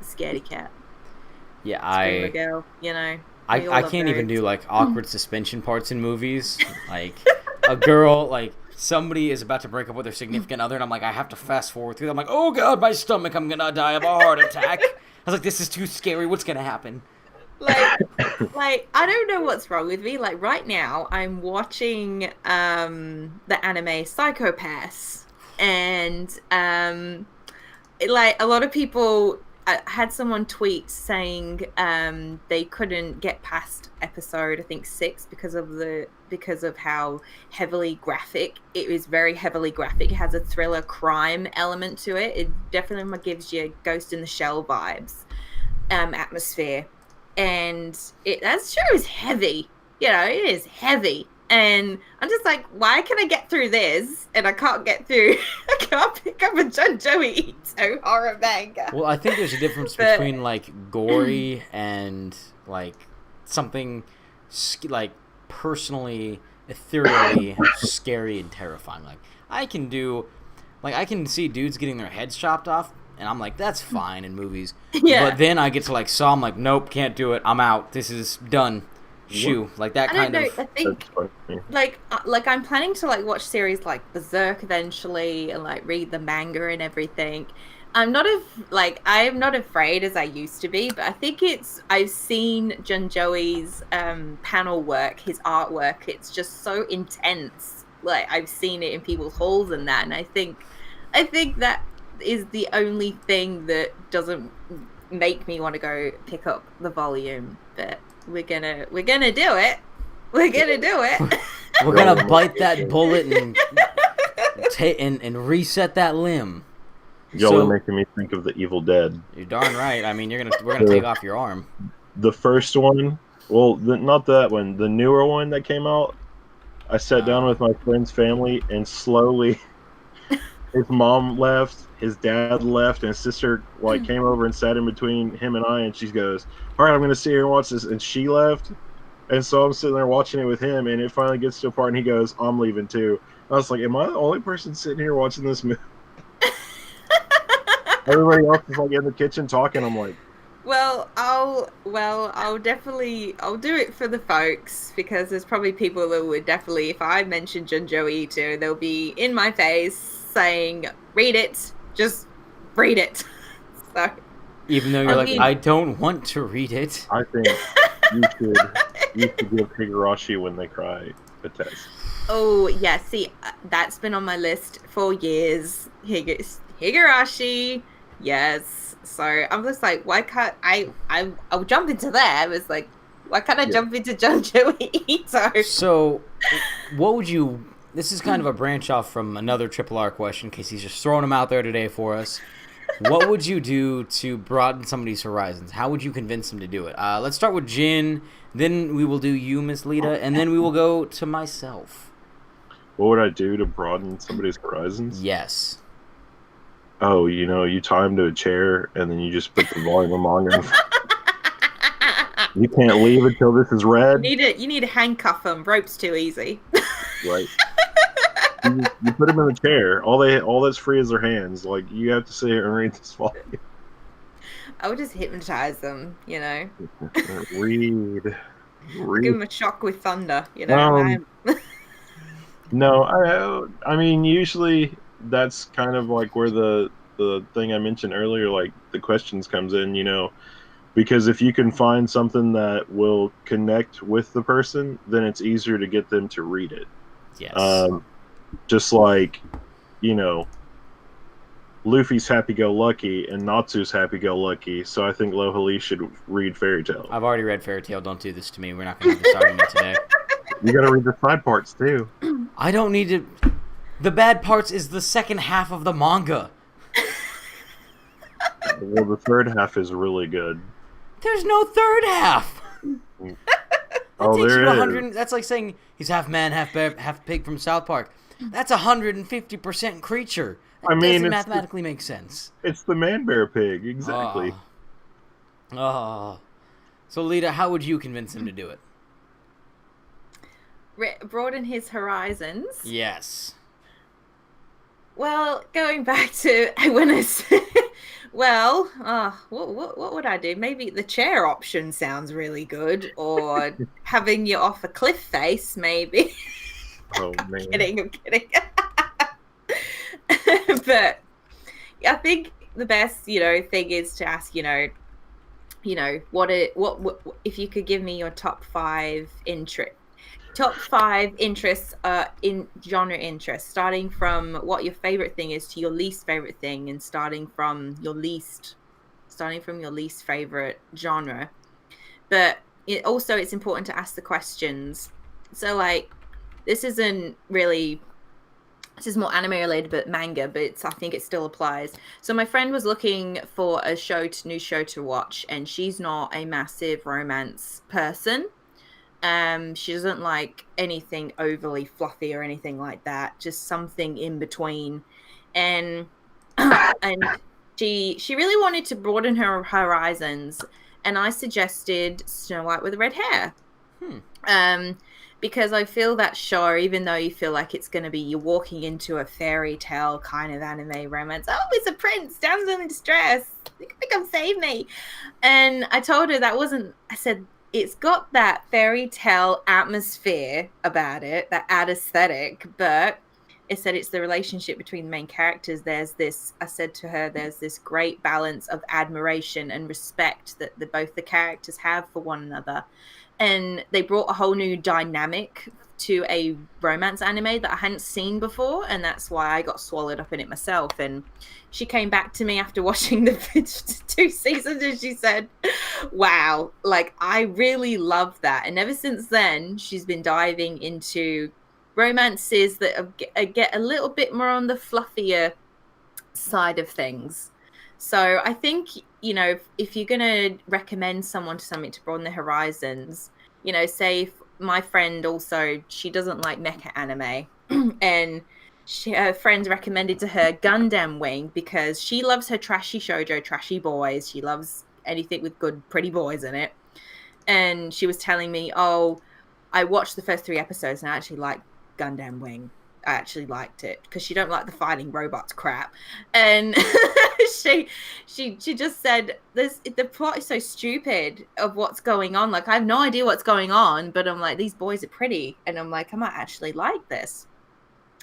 scaredy cat. Yeah, Screamer girl, you know. I can't even do like awkward suspension parts in movies. Like a girl, like somebody is about to break up with their significant other, and I'm like, I have to fast forward through. I'm like, oh god, my stomach, I'm gonna die of a heart attack. I was like, this is too scary. What's gonna happen? Like I don't know what's wrong with me. Like right now, I'm watching the anime Psychopaths, and like a lot of people. I had someone tweet saying they couldn't get past episode, I think 6, because of how heavily graphic it is. Very heavily graphic. It has a thriller crime element to it. It definitely gives you Ghost in the Shell vibes, atmosphere, and that show is heavy. You know, it is heavy. And I'm just like, why can I get through this and I can't get through? I can't pick up a Junjoi Ito horror manga. Well, I think there's a difference between like gory and like something like personally, ethereally scary and terrifying. Like I can see dudes getting their heads chopped off, and I'm like, that's fine in movies. Yeah. But then I get to like Saw, I'm like, nope, can't do it. I'm out. This is done. Shoo, like that kind of. I think like I'm planning to like watch series like Berserk eventually and like read the manga and everything. I'm not afraid as I used to be, but I think I've seen Junjoi's panel work, his artwork. It's just so intense. Like I've seen it in people's halls and that, and I think that is the only thing that doesn't make me want to go pick up the volume, but. We're gonna do it. We're gonna do it. We're gonna bite that bullet and reset that limb. Y'all are making me think of the Evil Dead. You're darn right. I mean, we're gonna take off your arm. The first one, well, not that one. The newer one that came out. I sat down with my friend's family and slowly his mom left, his dad left, and his sister like came over and sat in between him and I, and she goes, "All right, I'm gonna sit here and watch this," and she left, and so I'm sitting there watching it with him, and it finally gets to a part, and he goes, "I'm leaving too." I was like, "Am I the only person sitting here watching this movie?" Everybody else is like in the kitchen talking. I'm like, I'll definitely I'll do it for the folks because there's probably people that would definitely, if I mention Junjo Ito, they'll be in my face saying, "Read it, just read it." So, Even though you're I like, mean- I don't want to read it. I think you should give Higurashi When They Cry a test. oh yeah, see, that's been on my list for years. Higurashi, yes. So I'm just like, why can't I'll jump into there. I was like, why can't I jump into Junjo Ito? So, what would you... This is kind of a branch off from another Triple R question, in case he's just throwing them out there today for us. What would you do to broaden somebody's horizons? How would you convince them to do it? Let's start with Jin, then we will do you, Miss Lita, and then we will go to myself. What would I do to broaden somebody's horizons? Yes. Oh, you tie him to a chair, and then you just put the volume of manga in front. You can't leave until this is read. You need to handcuff them. Rope's too easy. Right. You put them in the chair. All that's free is their hands. Like, you have to sit here and read this volume. I would just hypnotize them, Read. Give them a shock with thunder, No, I mean, usually that's kind of like where the thing I mentioned earlier, like the questions comes in, because if you can find something that will connect with the person, then it's easier to get them to read it. Yes. Just like, Luffy's happy-go-lucky and Natsu's happy-go-lucky, so I think Lohali should read Fairy Tail. I've already read Fairy Tail. Don't do this to me. We're not going to have this argument today. You gotta read the side parts, too. I don't need to... The bad parts is the second half of the manga. Well, the third half is really good. There's no third half. Oh, Takes you there to is. 100. That's like saying he's half man, half bear, half pig from South Park. That's 150% creature. That doesn't mathematically make sense. It's the man-bear pig, exactly. Oh. So, Lita, how would you convince him to do it? Broaden his horizons. Yes. Well, going back to when I said, well, what would I do? Maybe the chair option sounds really good, or having you off a cliff face, maybe. Oh, man. I'm kidding. But I think the best, thing is to ask, what if you could give me your top five interests in genre interests, starting from what your favorite thing is to your least favorite thing, and starting from your least favorite genre. But it's important to ask the questions. So like, this is more anime related, but manga, but I think it still applies. So my friend was looking for a new show to watch, and she's not a massive romance person. She doesn't like anything overly fluffy or anything like that, just something in between. And she really wanted to broaden her horizons, and I suggested Snow White with red hair. Because I feel that show, even though you feel like it's going to be you're walking into a fairy tale kind of anime romance. Oh, it's a prince, damsel in distress. You can come save me. And I told her I said, it's got that fairy tale atmosphere about it, that aesthetic, but it said it's the relationship between the main characters. I said to her, there's this great balance of admiration and respect that both the characters have for one another. And they brought a whole new dynamic to a romance anime that I hadn't seen before, and that's why I got swallowed up in it myself. And she came back to me after watching the 2 seasons, and she said, wow, like, I really love that. And ever since then, she's been diving into romances that get a little bit more on the fluffier side of things. So I think, if you're going to recommend someone to something to broaden their horizons, say if my friend also, she doesn't like mecha anime, and her friend recommended to her Gundam Wing because she loves her trashy shoujo, trashy boys. She loves anything with good, pretty boys in it. And she was telling me, oh, I watched the first 3 episodes and I actually liked Gundam Wing. I actually liked it because she don't like the fighting robots crap. And she just said the plot is so stupid of what's going on. Like I have no idea what's going on, but I'm like, these boys are pretty. And I'm like, I might actually like this.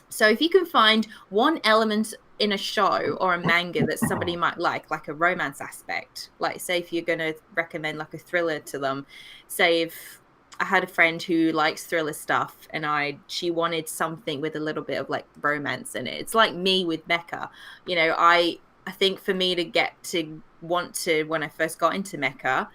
So if you can find one element in a show or a manga that somebody might like a romance aspect, like say if you're going to recommend like a thriller to them, say if I had a friend who likes thriller stuff and she wanted something with a little bit of like romance in it. It's like me with mecha. You know, I think for me to get to want to, when I first got into mecha,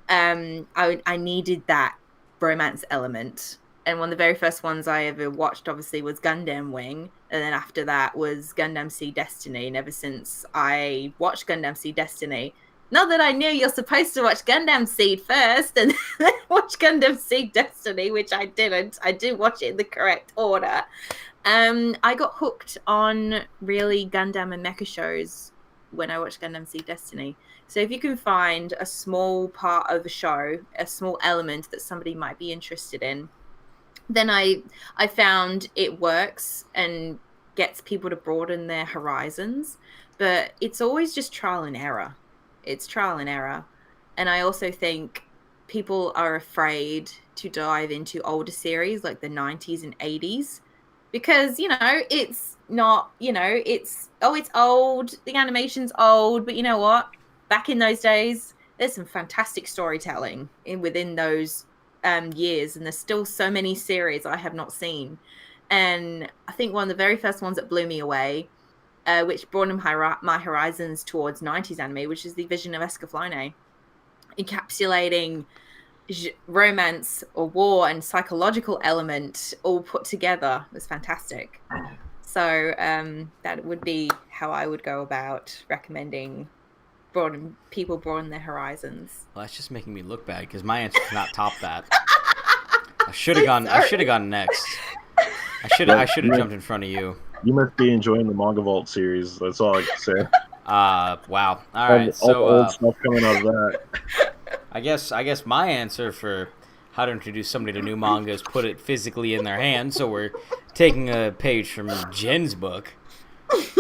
I needed that romance element. And one of the very first ones I ever watched, obviously, was Gundam Wing. And then after that was Gundam Seed Destiny. And ever since I watched Gundam Seed Destiny, not that I knew you're supposed to watch Gundam Seed first and then watch Gundam Seed Destiny, which I didn't. I did watch it in the correct order. I got hooked on really Gundam and mecha shows when I watched Gundam Seed Destiny. So if you can find a small part of a show, a small element that somebody might be interested in, then I found it works and gets people to broaden their horizons. But it's always just trial and error. It's trial and error. And I also think people are afraid to dive into older series like the 90s and 80s because, you know, it's not, you know, it's old. The animation's old. But you know what? Back in those days, there's some fantastic storytelling within those years, and there's still so many series I have not seen. And I think one of the very first ones that blew me away, which broadened my horizons towards 90s anime, which is the Vision of Escaflowne, encapsulating romance or war and psychological element all put together, was fantastic. So that would be how I would go about recommending people broaden their horizons. Well, that's just making me look bad because my answer cannot top that. I should have gone next. I should have jumped in front of you. You must be enjoying the Manga Vault series. That's all I can say. Wow. All right. All the old stuff coming out of that. I guess my answer for how to introduce somebody to new manga is put it physically in their hand. So we're taking a page from Jen's book,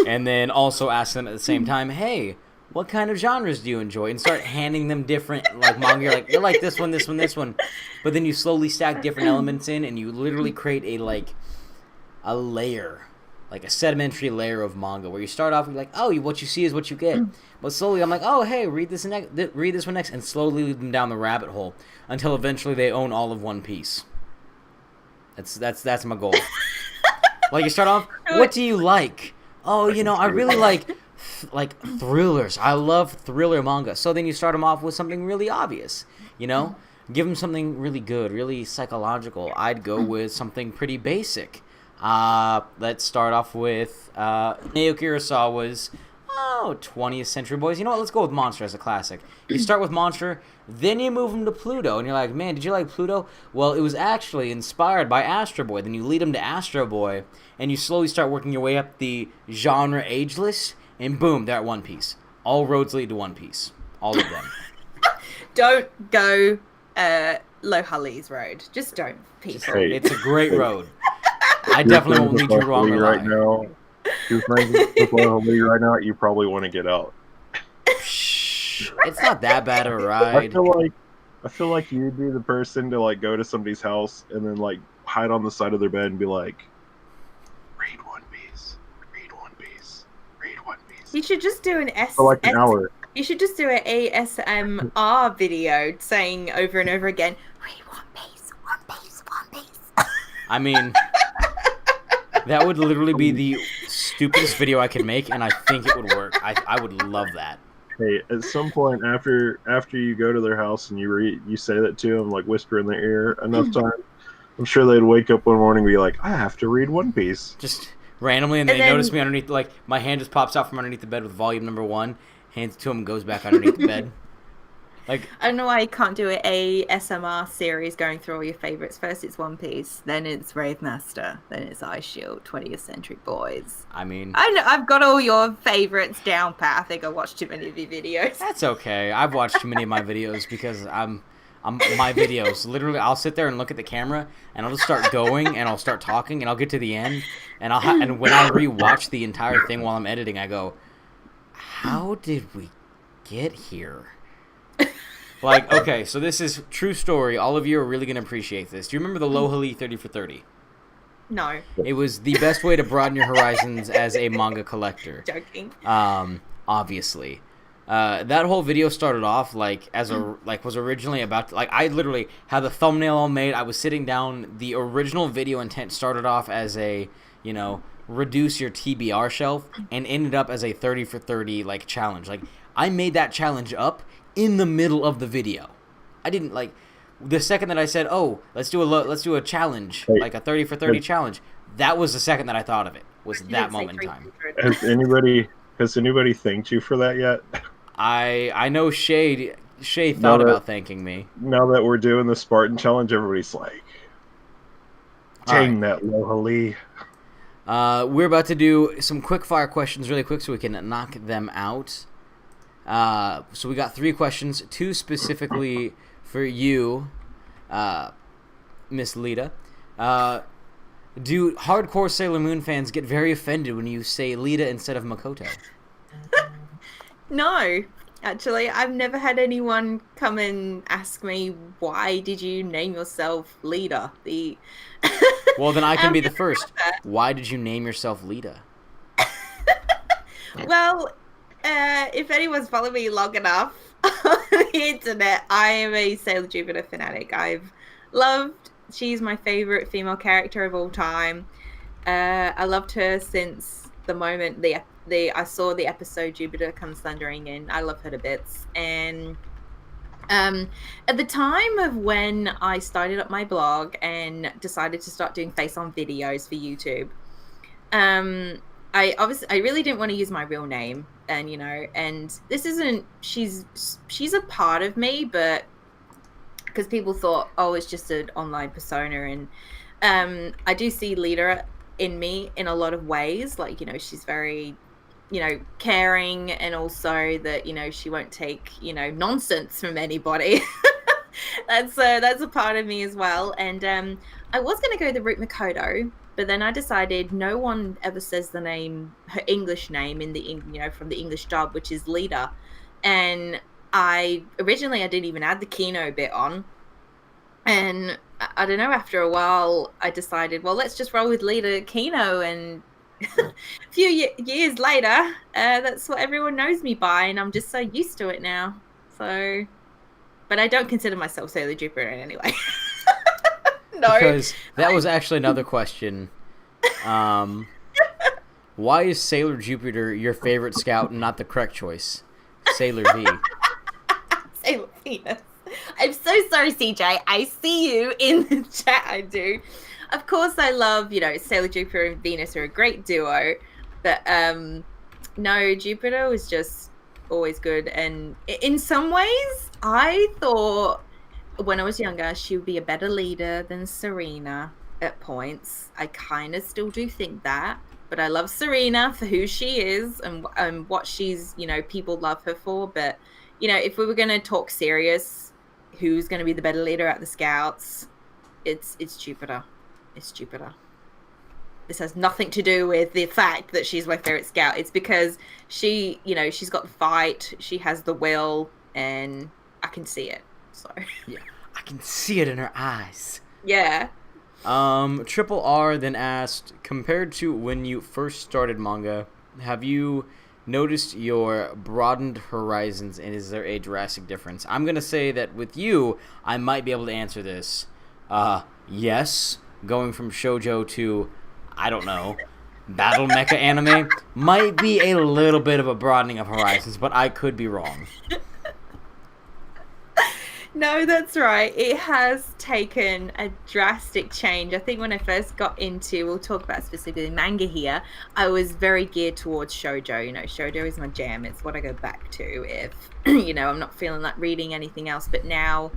and then also ask them at the same time, hey, what kind of genres do you enjoy? And start handing them different like manga. You're like, you like this one, this one, this one. But then you slowly stack different elements in, and you literally create a layer, like a sedimentary layer of manga, where you start off with like, oh, what you see is what you get. But slowly I'm like, oh, hey, read this one next, and slowly lead them down the rabbit hole until eventually they own all of One Piece. That's my goal. Like you start off, what do you like? Oh, you know, I really like thrillers. I love thriller manga. So then you start them off with something really obvious, you know? Give them something really good, really psychological. I'd go with something pretty basic. Let's start off with Naoki Urasawa's 20th Century Boys. You know what? Let's go with Monster as a classic. You start with Monster, then you move them to Pluto, and you're like, man, did you like Pluto? Well, it was actually inspired by Astro Boy. Then you lead them to Astro Boy, and you slowly start working your way up the genre age list, and boom, they're at One Piece. All roads lead to One Piece. All of them. Don't go Lohali's road. Just don't, people. Hey. It's a great road. I definitely won't lead you wrong or right lie. now. You're friends with Lohali right now. You probably want to get out. Shh. It's not that bad of a I ride. feel like you'd be the person to like go to somebody's house and then like hide on the side of their bed and be like, read One Piece, read One Piece, read One Piece. You should just do For like an hour. You should just do an ASMR video saying over and over again, read One Piece, One Piece, One Piece. I mean, that would literally be the stupidest video I could make, and I think it would work. I would love that. Hey, at some point after you go to their house and you say that to them, like whisper in their ear enough time, I'm sure they'd wake up one morning and be like, I have to read One Piece. Just randomly, and they notice me underneath, like, my hand just pops out from underneath the bed with volume number 1, hands it to him, and goes back underneath the bed. Like, I don't know why you can't do a SMR series going through all your favorites. First it's One Piece, then it's Brave Master, then it's Ice Shield, 20th Century Boys. I mean, I know I've got all your favorites down pat. I think I watched too many of your videos. that's okay. I've watched too many of my videos because I'm my videos. Literally, I'll sit there and look at the camera, and I'll just start going, and I'll start talking, and I'll get to the end, and and when I rewatch the entire thing while I'm editing, I go, "How did we get here?" Like, okay, so this is true story. All of you are really gonna appreciate this. Do you remember the Lohali 30 for 30? No. It was the best way to broaden your horizons as a manga collector. Joking. Obviously. That whole video started off was originally about to, I literally had the thumbnail all made. I was sitting down. The original video intent started off as a, reduce your TBR shelf and ended up as a 30 for 30 challenge. Like, I made that challenge up in the middle of the video. I didn't the second that I said, "Oh, let's do a challenge, like a 30 for 30 challenge." That was the second that I thought of it. Was that moment in time. Has anybody thanked you for that yet? I know Shay thought about thanking me. Now that we're doing the Spartan challenge, everybody's like, "Dang that Lohali." We're about to do some quick fire questions really quick so we can knock them out. So we got 3 questions, 2 specifically for you, Miss Lita. Do hardcore Sailor Moon fans get very offended when you say Lita instead of Makoto? No, actually, I've never had anyone come and ask me, why did you name yourself Lita? Well, then I can be the first. Why did you name yourself Lita? Well, if anyone's followed me long enough on the internet, I am a Sailor Jupiter fanatic. She's my favorite female character of all time. I loved her since the moment I saw the episode Jupiter Comes Thundering In. I love her to bits. And at the time of when I started up my blog and decided to start doing face-on videos for YouTube, I really didn't want to use my real name, and this isn't, she's a part of me, but because people thought, oh, it's just an online persona, and I do see Lita in me in a lot of ways, she's very, caring, and also that, she won't take, nonsense from anybody. That's a part of me as well. And I was going to go the route Makoto, but then I decided no one ever says her English name from the English dub, which is Lita. And originally I didn't even add the Kino bit on. And I don't know, after a while I decided, well, let's just roll with Lita Kino. And a few years later, that's what everyone knows me by, and I'm just so used to it now. So, but I don't consider myself Sailor Jupiter in any way. No. Because that was actually another question. Why is Sailor Jupiter your favorite scout and not the correct choice? Sailor V. Sailor Venus. I'm so sorry, CJ. I see you in the chat. I do. Of course, I love, Sailor Jupiter and Venus are a great duo. But no, Jupiter was just always good. And in some ways, I thought when I was younger, she would be a better leader than Serena at points. I kind of still do think that. But I love Serena for who she is and what she's, people love her for. But, if we were going to talk serious, who's going to be the better leader at the Scouts? It's Jupiter. It's Jupiter. This has nothing to do with the fact that she's my favorite scout. It's because she, she's got the fight, she has the will, and I can see it. So yeah, I can see it in her eyes. Yeah. Triple R then asked, compared to when you first started manga, have you noticed your broadened horizons, and is there a drastic difference? I'm gonna say that with you, I might be able to answer this. Yes. Going from shoujo to, I don't know, battle mecha anime might be a little bit of a broadening of horizons, but I could be wrong. No, that's right. It has taken a drastic change. I think when I first got into, we'll talk about specifically manga here, I was very geared towards shoujo. You know, shoujo is my jam. It's what I go back to if, I'm not feeling like reading anything else. But now,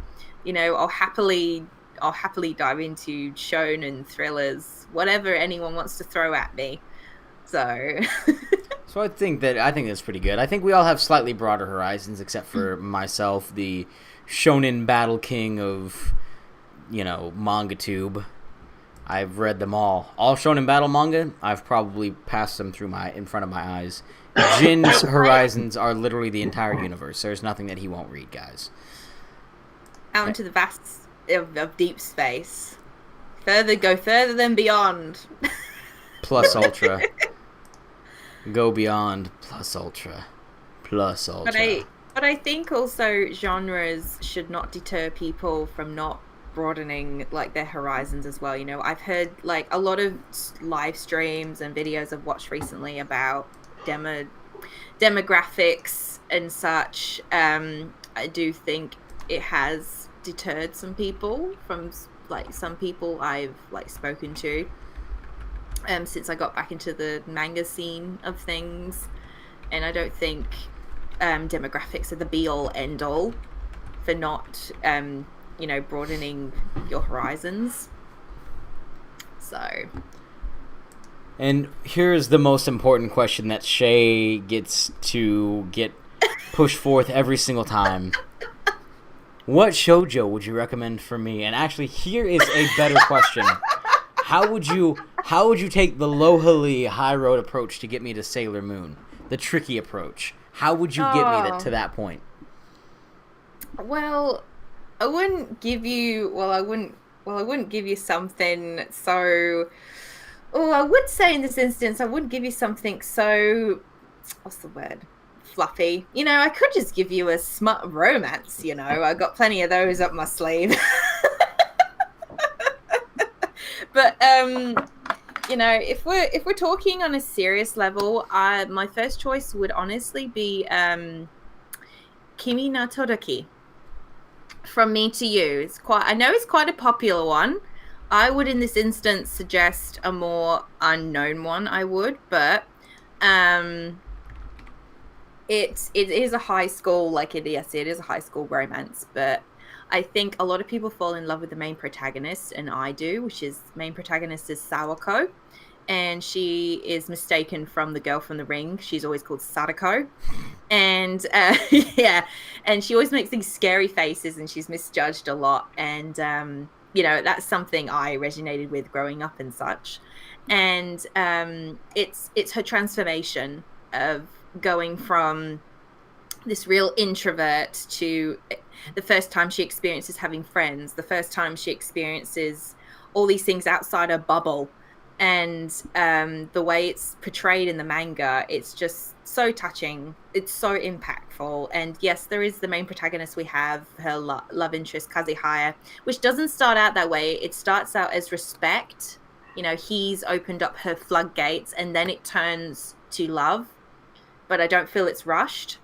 I'll happily dive into shonen thrillers, whatever anyone wants to throw at me. So, So I think that's pretty good. I think we all have slightly broader horizons, except for myself, the shonen battle king of, manga tube. I've read them all. All shonen battle manga, I've probably passed them in front of my eyes. Jin's horizons are literally the entire universe. There's nothing that he won't read, guys. out into the vast of deep space. Go further than beyond. Plus ultra. Go beyond, plus ultra. Plus ultra. But I think also genres should not deter people from not broadening like their horizons as well. I've heard like a lot of live streams and videos I've watched recently about demographics and such. I do think it has deterred some people from like some people I've like spoken to. Since I got back into the manga scene of things, and I don't think demographics are the be-all end-all for not, broadening your horizons. So. And here's the most important question that Shay gets to get pushed forth every single time. What shoujo would you recommend for me? And actually, here is a better question. How would you take the lowly high road approach to get me to Sailor Moon? The tricky approach. How would you get me to that point? Well, I wouldn't give you something so. Oh, I would say in this instance, I wouldn't give you something so. What's the word? Fluffy. I could just give you a smut romance. I got plenty of those up my sleeve. But if we're talking on a serious level, my first choice would honestly be Kimi no Todoki. From Me to You. I know it's quite a popular one. I would in this instance suggest a more unknown one. I would, but it is a high school it is a high school romance, but I think a lot of people fall in love with the main protagonist, and I do, main protagonist is Sawako, and she is mistaken from the girl from The Ring. She's always called Sadako, and and she always makes these scary faces, and she's misjudged a lot, and that's something I resonated with growing up and such, and it's her transformation of going from this real introvert to the first time she experiences having friends, the first time she experiences all these things outside her bubble, and the way it's portrayed in the manga, it's just so touching. It's so impactful. And yes, there is the main protagonist. We have her love interest Kazuhaya, which doesn't start out that way. It starts out as respect. He's opened up her floodgates, and then it turns to love, but I don't feel it's rushed.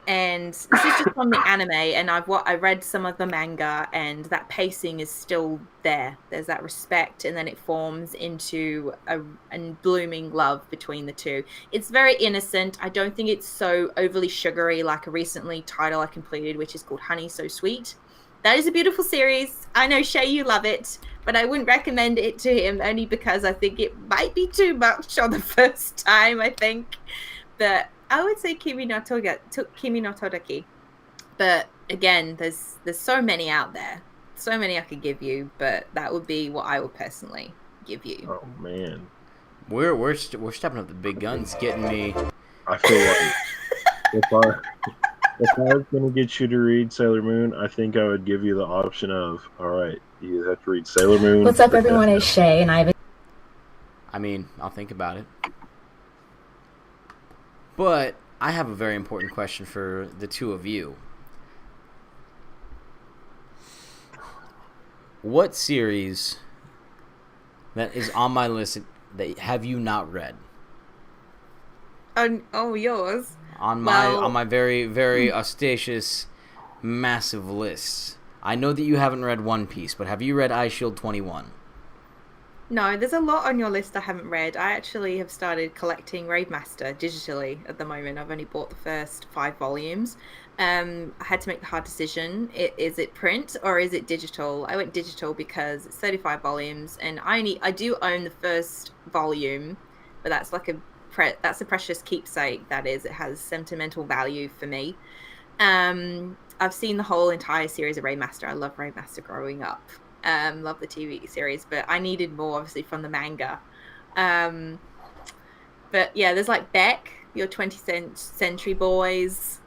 And this is just from the anime, and I read some of the manga, and that pacing is still there. There's that respect, and then it forms into a blooming love between the two. It's very innocent. I don't think it's so overly sugary like a recently title I completed, which is called Honey So Sweet. That is a beautiful series. I know, Shay, you love it, but I wouldn't recommend it to him only because I think it might be too much on the first time, I think. But I would say Kimi no Todoki. But again, there's so many out there. So many I could give you, but that would be what I would personally give you. Oh man. We're stepping up the big guns, getting me. I feel like if I was gonna get you to read Sailor Moon, I think I would give you the option of, all right, you have to read Sailor Moon. What's up, everyone? It's Shay, and I'll think about it. But I have a very important question for the two of you. What series that is on my list that have you not read? Yours. On my very, very auspicious, massive list. I know that you haven't read One Piece, but have you read Eye Shield 21? No, there's a lot on your list I haven't read. I actually have started collecting Raidmaster digitally at the moment. I've only bought the first 5 volumes. I had to make the hard decision. Is it print or is it digital? I went digital because it's 35 volumes, and I do own the first volume, but that's like that's a precious keepsake. That is, it has sentimental value for me. I've seen the whole entire series of Raidmaster. I love Raidmaster growing up. Love the TV series, but I needed more obviously from the manga. But yeah, there's like Beck, your 20th Century Boys.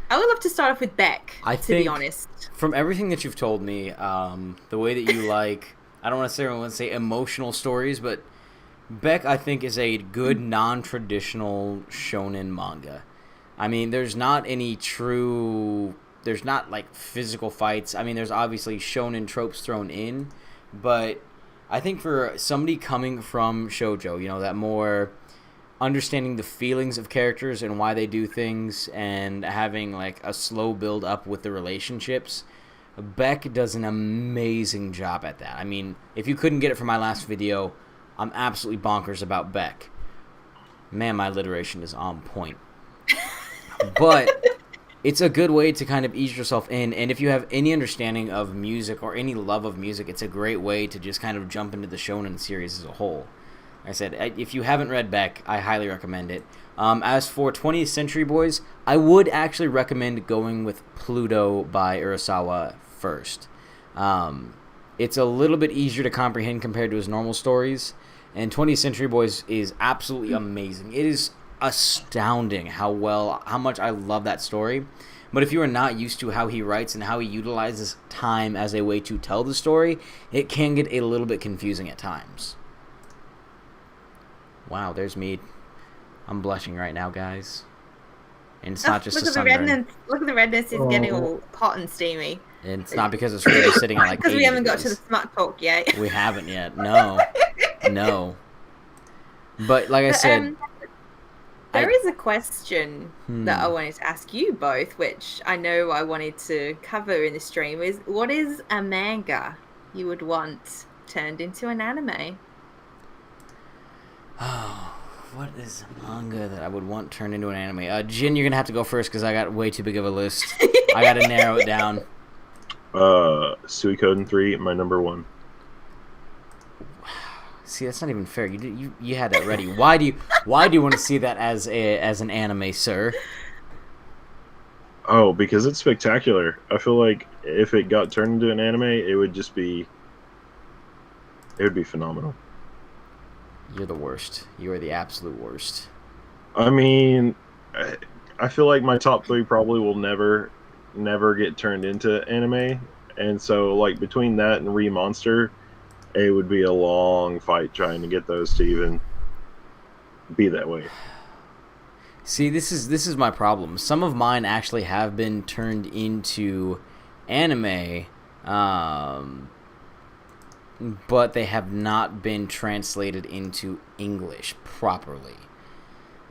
I would love to start off with Beck, to be honest. From everything that you've told me, the way that you like, I don't necessarily want to say emotional stories, but Beck, I think, is a good non-traditional shonen manga. I mean, there's not like physical fights. I mean, there's obviously shonen tropes thrown in, but I think for somebody coming from shoujo, you know, that more understanding the feelings of characters and why they do things and having like a slow build up with the relationships, Beck does an amazing job at that. I mean, if you couldn't get it from my last video, I'm absolutely bonkers about Beck. Man, my alliteration is on point. But it's a good way to kind of ease yourself in, and if you have any understanding of music or any love of music, it's a great way to just kind of jump into the shonen series as a whole. Like I said, if you haven't read Beck, I highly recommend it. As for 20th Century Boys, I would actually recommend going with Pluto by Urasawa first. It's a little bit easier to comprehend compared to his normal stories, and 20th Century Boys is absolutely amazing. It is astounding how much I love that story. But if you are not used to how he writes and how he utilizes time as a way to tell the story, it can get a little bit confusing at times. Wow, there's me. I'm blushing right now, guys. And it's not just a sunburn. Look at the redness. It's getting all hot and steamy. And it's not because it's really sitting at like 80 because we haven't got to degrees. the smart talk yet. We haven't yet. No. But like I said, there is a question that I wanted to ask you both, which I know I wanted to cover in the stream, is what is a manga you would want turned into an anime? Oh, what is a manga that I would want turned into an anime? Jin, you're going to have to go first because I got way too big of a list. I got to narrow it down. Suikoden 3, my number 1. See, that's not even fair. You had that ready. Why do you want to see that as an anime, sir? Oh, because it's spectacular. I feel like if it got turned into an anime, it would be phenomenal. You're the worst. You are the absolute worst. I mean, I feel like my top 3 probably will never get turned into anime, and so like between that and Monster, it would be a long fight trying to get those to even be that way. See, this is my problem. Some of mine actually have been turned into anime, but they have not been translated into English properly.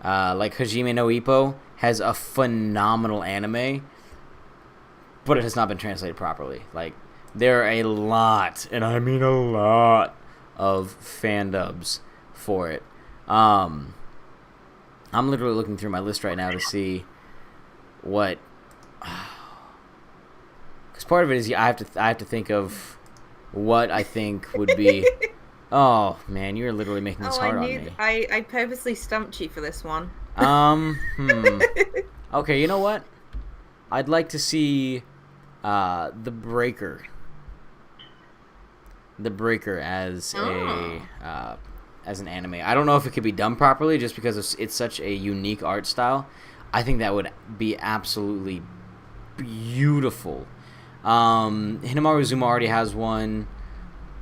Like Hajime no Ippo has a phenomenal anime, but it has not been translated properly. Like, there are a lot, and I mean a lot, of fan dubs for it. I'm literally looking through my list right now to see what... Because part of it is I have to think of what I think would be... Oh, man, you're literally making this hard on me. I purposely stumped you for this one. Okay, you know what? I'd like to see The Breaker. The Breaker as as an anime. I don't know if it could be done properly just because it's such a unique art style. I think that would be absolutely beautiful. Hinamaru Zuma already has one.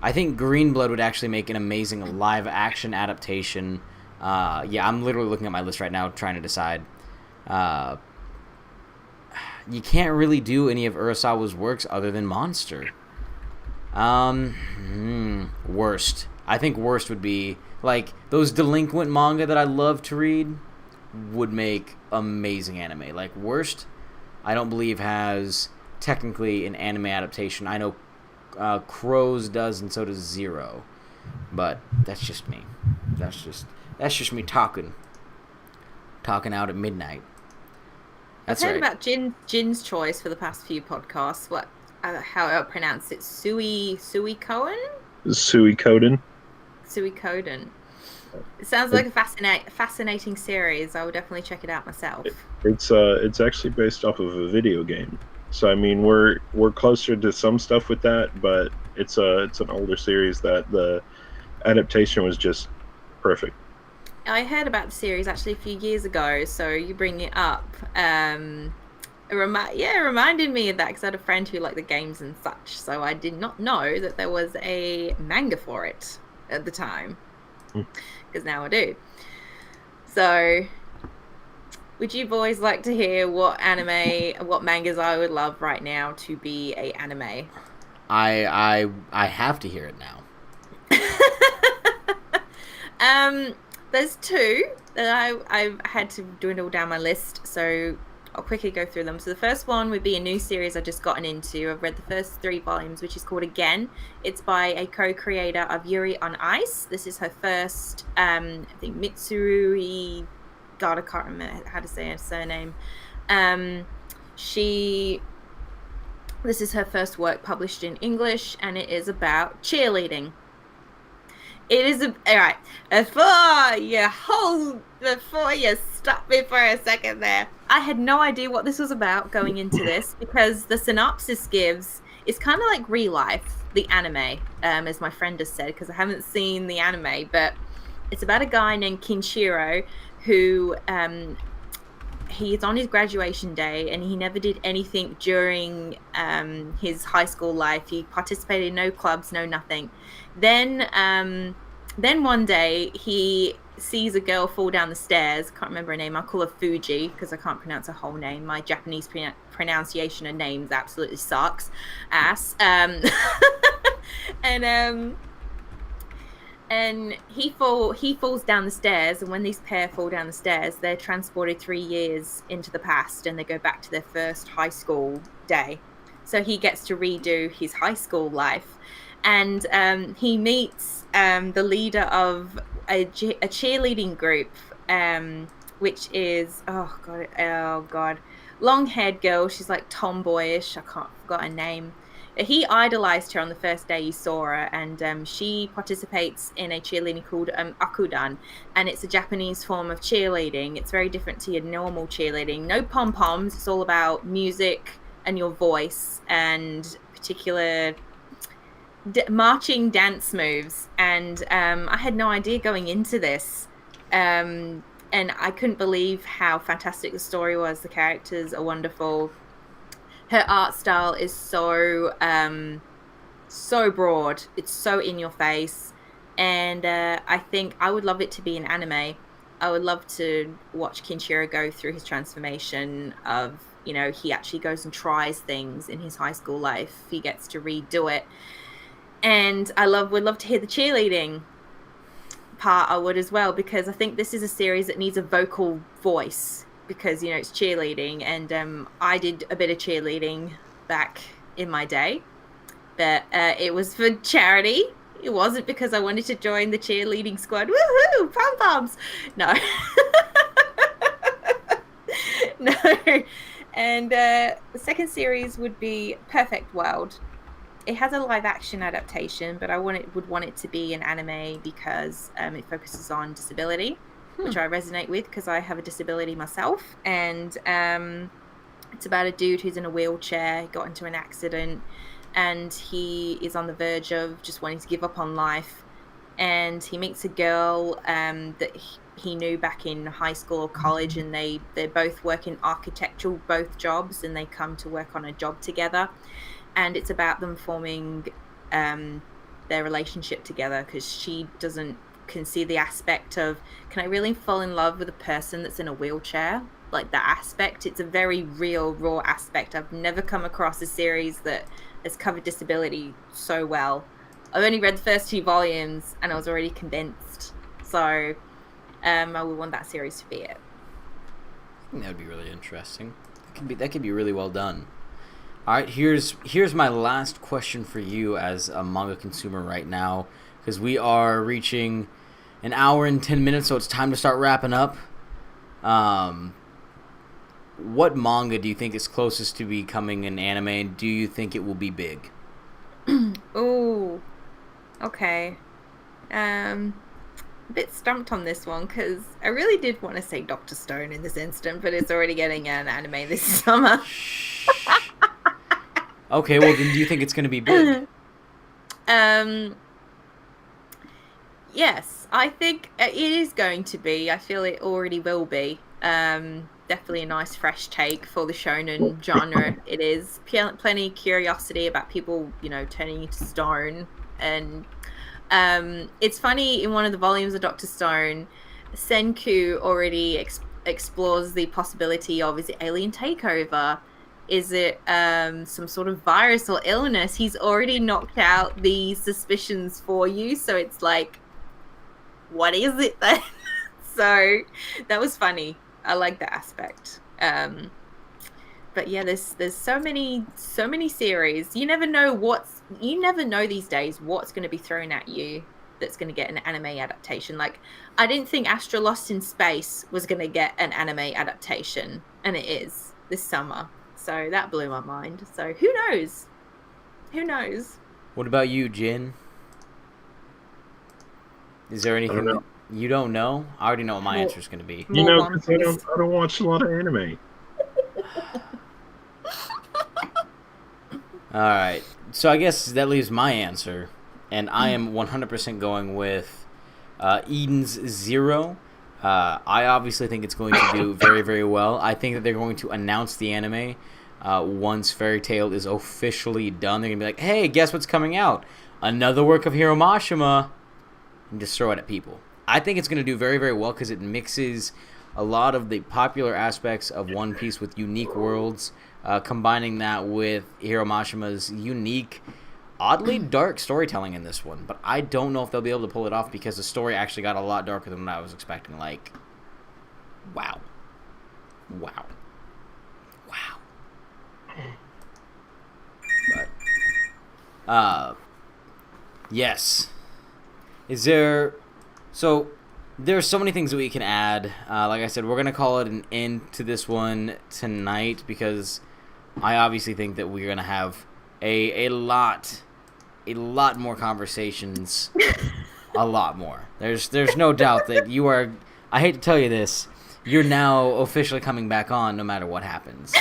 I think Greenblood would actually make an amazing live action adaptation. Yeah, I'm literally looking at my list right now trying to decide. You can't really do any of Urasawa's works other than Monster. Worst. I think worst would be like those delinquent manga that I love to read would make amazing anime. Like Worst, I don't believe has technically an anime adaptation. I know Crows does, and so does Zero, but that's just me. That's just me talking out at midnight. That's I've heard right. about Jin's choice for the past few podcasts. How I pronounce it? Sui Cohen. Sui Koden. Sui Coden. It sounds like a fascinating series. I would definitely check it out myself. It's actually based off of a video game. So I mean, we're closer to some stuff with that, but it's an older series that the adaptation was just perfect. I heard about the series actually a few years ago, so you bring it up. It reminded me of that because I had a friend who liked the games and such. So I did not know that there was a manga for it at the time, because now I do. So, would you boys like to hear what mangas I would love right now to be a anime? I have to hear it now. There's two that I've had to dwindle down my list, so I'll quickly go through them. So the first one would be a new series I've just gotten into. I've read the first 3 volumes, which is called Again. It's by a co-creator of Yuri on Ice. This is her first, I think Mitsuru, God, I can't remember how to say her surname. This is her first work published in English, and it is about cheerleading. It is alright. Before you stop me for a second there, I had no idea what this was about going into this, because the synopsis gives it's kind of like Real Life, the anime, as my friend has said, because I haven't seen the anime, but it's about a guy named Kinshiro who he is on his graduation day, and he never did anything during his high school life. He participated in no clubs, no nothing. Then one day he sees a girl fall down the stairs. Can't remember her name. I'll call her Fuji because I can't pronounce her whole name. My Japanese pronunciation of names absolutely sucks ass. And he falls down the stairs, and when these pair fall down the stairs, they're transported 3 years into the past, and they go back to their first high school day. So he gets to redo his high school life, and he meets the leader of a cheerleading group, which is oh god, long-haired girl. She's like tomboyish. I forgot her name. He idolized her on the first day he saw her, and she participates in a cheerleading called Akudan, and it's a Japanese form of cheerleading. It's very different to your normal cheerleading. No pom-poms. It's all about music and your voice and particular marching dance moves. And I had no idea going into this, and I couldn't believe how fantastic the story was. The characters are wonderful. Her art style is so broad. It's so in your face, and I think I would love it to be an anime. I would love to watch Kinshiro go through his transformation of, he actually goes and tries things in his high school life. He gets to redo it, and would love to hear the cheerleading part. I would as well, because I think this is a series that needs a vocal voice, because it's cheerleading, and I did a bit of cheerleading back in my day, but it was for charity. It wasn't because I wanted to join the cheerleading squad. Woohoo! Pom poms! No. No. And the second series would be Perfect World. It has a live action adaptation, but I would want it to be an anime because it focuses on disability, which I resonate with because I have a disability myself. And it's about a dude who's in a wheelchair, got into an accident, and he is on the verge of just wanting to give up on life. And he meets a girl that he knew back in high school or college, and they both work in architectural, both jobs, and they come to work on a job together. And it's about them forming their relationship together, because she can see the aspect of, can I really fall in love with a person that's in a wheelchair? Like that aspect. It's a very real, raw aspect. I've never come across a series that has covered disability so well. I've only read the first 2 volumes and I was already convinced. So I would want that series to be it. I think that would be really interesting. That could be really well done. All right, here's my last question for you as a manga consumer right now, because we are reaching an hour and 10 minutes, so it's time to start wrapping up. What manga do you think is closest to becoming an anime, and do you think it will be big? Ooh, okay. A bit stumped on this one because I really did want to say Dr. Stone in this instant, but it's already getting an anime this summer. Okay, well then do you think it's going to be big? Yes, I think it is going to be. I feel it already will be. Definitely a nice fresh take for the shonen genre. It is plenty of curiosity about people, turning into stone. And it's funny, in one of the volumes of Dr. Stone, Senku already explores the possibility of, is it alien takeover? Is it some sort of virus or illness? He's already knocked out the suspicions for you, so it's like, what is it then? So that was funny. I like that aspect. But yeah, there's so many series. You never know these days what's going to be thrown at you that's going to get an anime adaptation. Like, I didn't think Astro Lost in Space was going to get an anime adaptation, and it is this summer. So that blew my mind. So who knows? What about you, Jin? Is there anything that you don't know? I already know what my answer is going to be. Because I don't watch a lot of anime. All right. So I guess that leaves my answer, and I am 100% going with Eden's Zero. I obviously think it's going to do very, very well. I think that they're going to announce the anime once Fairy Tail is officially done. They're going to be like, hey, guess what's coming out? Another work of Hiro Mashima. And just throw it at people. I think it's going to do very, very well because it mixes a lot of the popular aspects of One Piece with unique worlds, combining that with Hiro Mashima's unique, oddly dark storytelling in this one. But I don't know if they'll be able to pull it off because the story actually got a lot darker than what I was expecting. Like, wow. But, yes. So there's so many things that we can add. Like I said, we're going to call it an end to this one tonight because I obviously think that we're going to have a lot more conversations. A lot more. There's no doubt that you are, I hate to tell you this, you're now officially coming back on no matter what happens.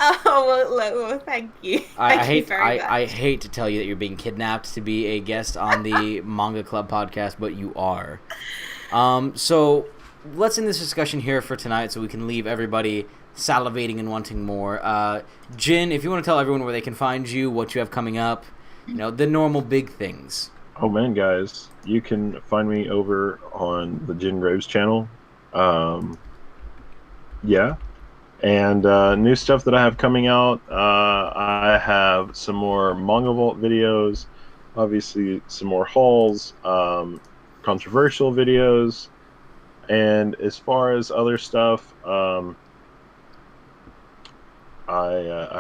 Oh, well, thank you. Thank you very much. I hate to tell you that you're being kidnapped to be a guest on the Manga Club podcast, but you are. So let's end this discussion here for tonight so we can leave everybody salivating and wanting more. Jin, if you want to tell everyone where they can find you, what you have coming up, the normal big things. Oh man, guys, you can find me over on the Jin Graves channel. Yeah. And new stuff that I have coming out, I have some more Manga Vault videos, obviously some more hauls, controversial videos, and as far as other stuff, I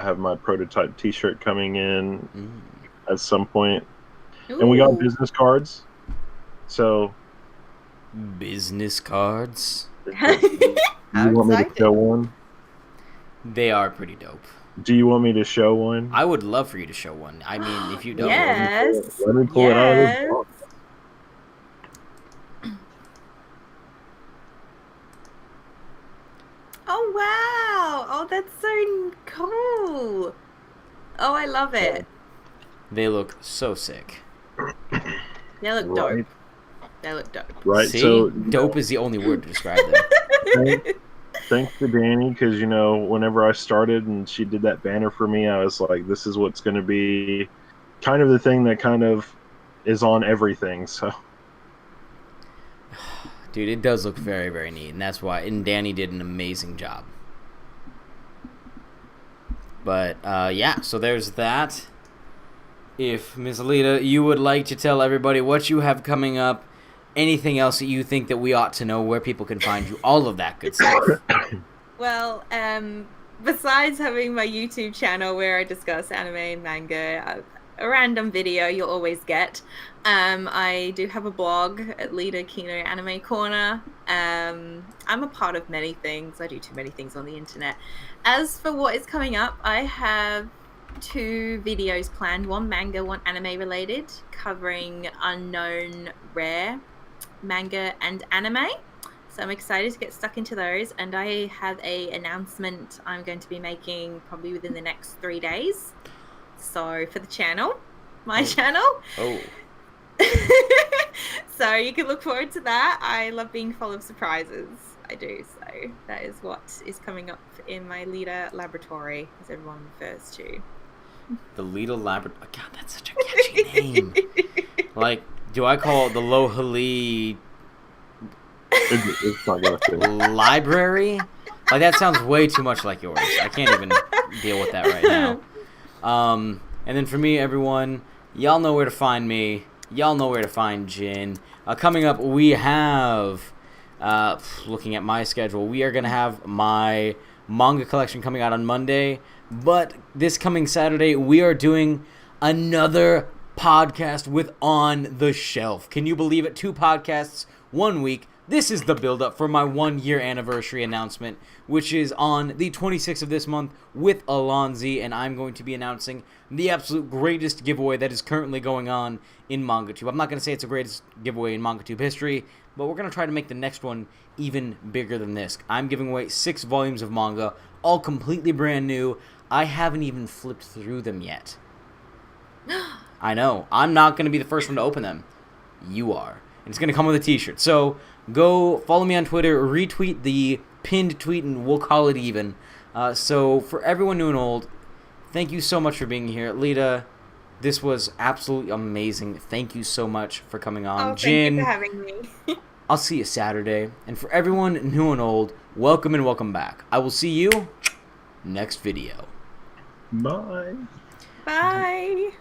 have my prototype t-shirt coming in at some point. Ooh. And we got business cards. So business cards? Do you want me to show one? They are pretty dope. Do you want me to show one? I would love for you to show one. I mean, if you don't. Yes. Let me pull it out of this box. Oh, wow. Oh, that's so cool. Oh, I love it. They look so sick. They look dope. They look dope. Right. See? So dope is the only word to describe them. Thanks to Danny, because whenever I started and she did that banner for me, I was like, this is what's going to be kind of the thing that kind of is on everything. So, dude, it does look very, very neat, and that's why. And Danny did an amazing job. But yeah, so there's that. If Ms. Lita, you would like to tell everybody what you have coming up, anything else that you think that we ought to know, where people can find you, all of that good stuff. Well, besides having my YouTube channel where I discuss anime and manga, a random video you'll always get. I do have a blog at Lita Kino Anime Corner. I'm a part of many things. I do too many things on the internet. As for what is coming up, I have 2 videos planned, one manga, one anime related, covering unknown rare manga and anime. So I'm excited to get stuck into those, and I have a announcement I'm going to be making probably within the next 3 days. So for the channel, my channel. Oh. So you can look forward to that. I love being full of surprises. I do. So that is what is coming up in my Lita laboratory, as everyone refers to. The Lita Laboratory. God, that's such a catchy name. Like, do I call it the Lohali It's not gonna fit. Library? Like, that sounds way too much like yours. I can't even deal with that right now. And then for me, everyone, y'all know where to find me. Y'all know where to find Jin. Coming up, we have, looking at my schedule, we are going to have my manga collection coming out on Monday. But this coming Saturday, we are doing another podcast with On the Shelf. Can you believe it? 2 podcasts, 1 week. This is the build-up for my 1-year anniversary announcement, which is on the 26th of this month with Alonzi, and I'm going to be announcing the absolute greatest giveaway that is currently going on in MangaTube. I'm not going to say it's the greatest giveaway in MangaTube history, but we're going to try to make the next one even bigger than this. I'm giving away 6 volumes of manga, all completely brand new. I haven't even flipped through them yet. I know. I'm not going to be the first one to open them. You are. And it's going to come with a t-shirt. So go follow me on Twitter, retweet the pinned tweet, and we'll call it even. So for everyone new and old, thank you so much for being here. Lita, this was absolutely amazing. Thank you so much for coming on. Oh, thank Jin, you for having me. I'll see you Saturday. And for everyone new and old, welcome and welcome back. I will see you next video. Bye. Bye.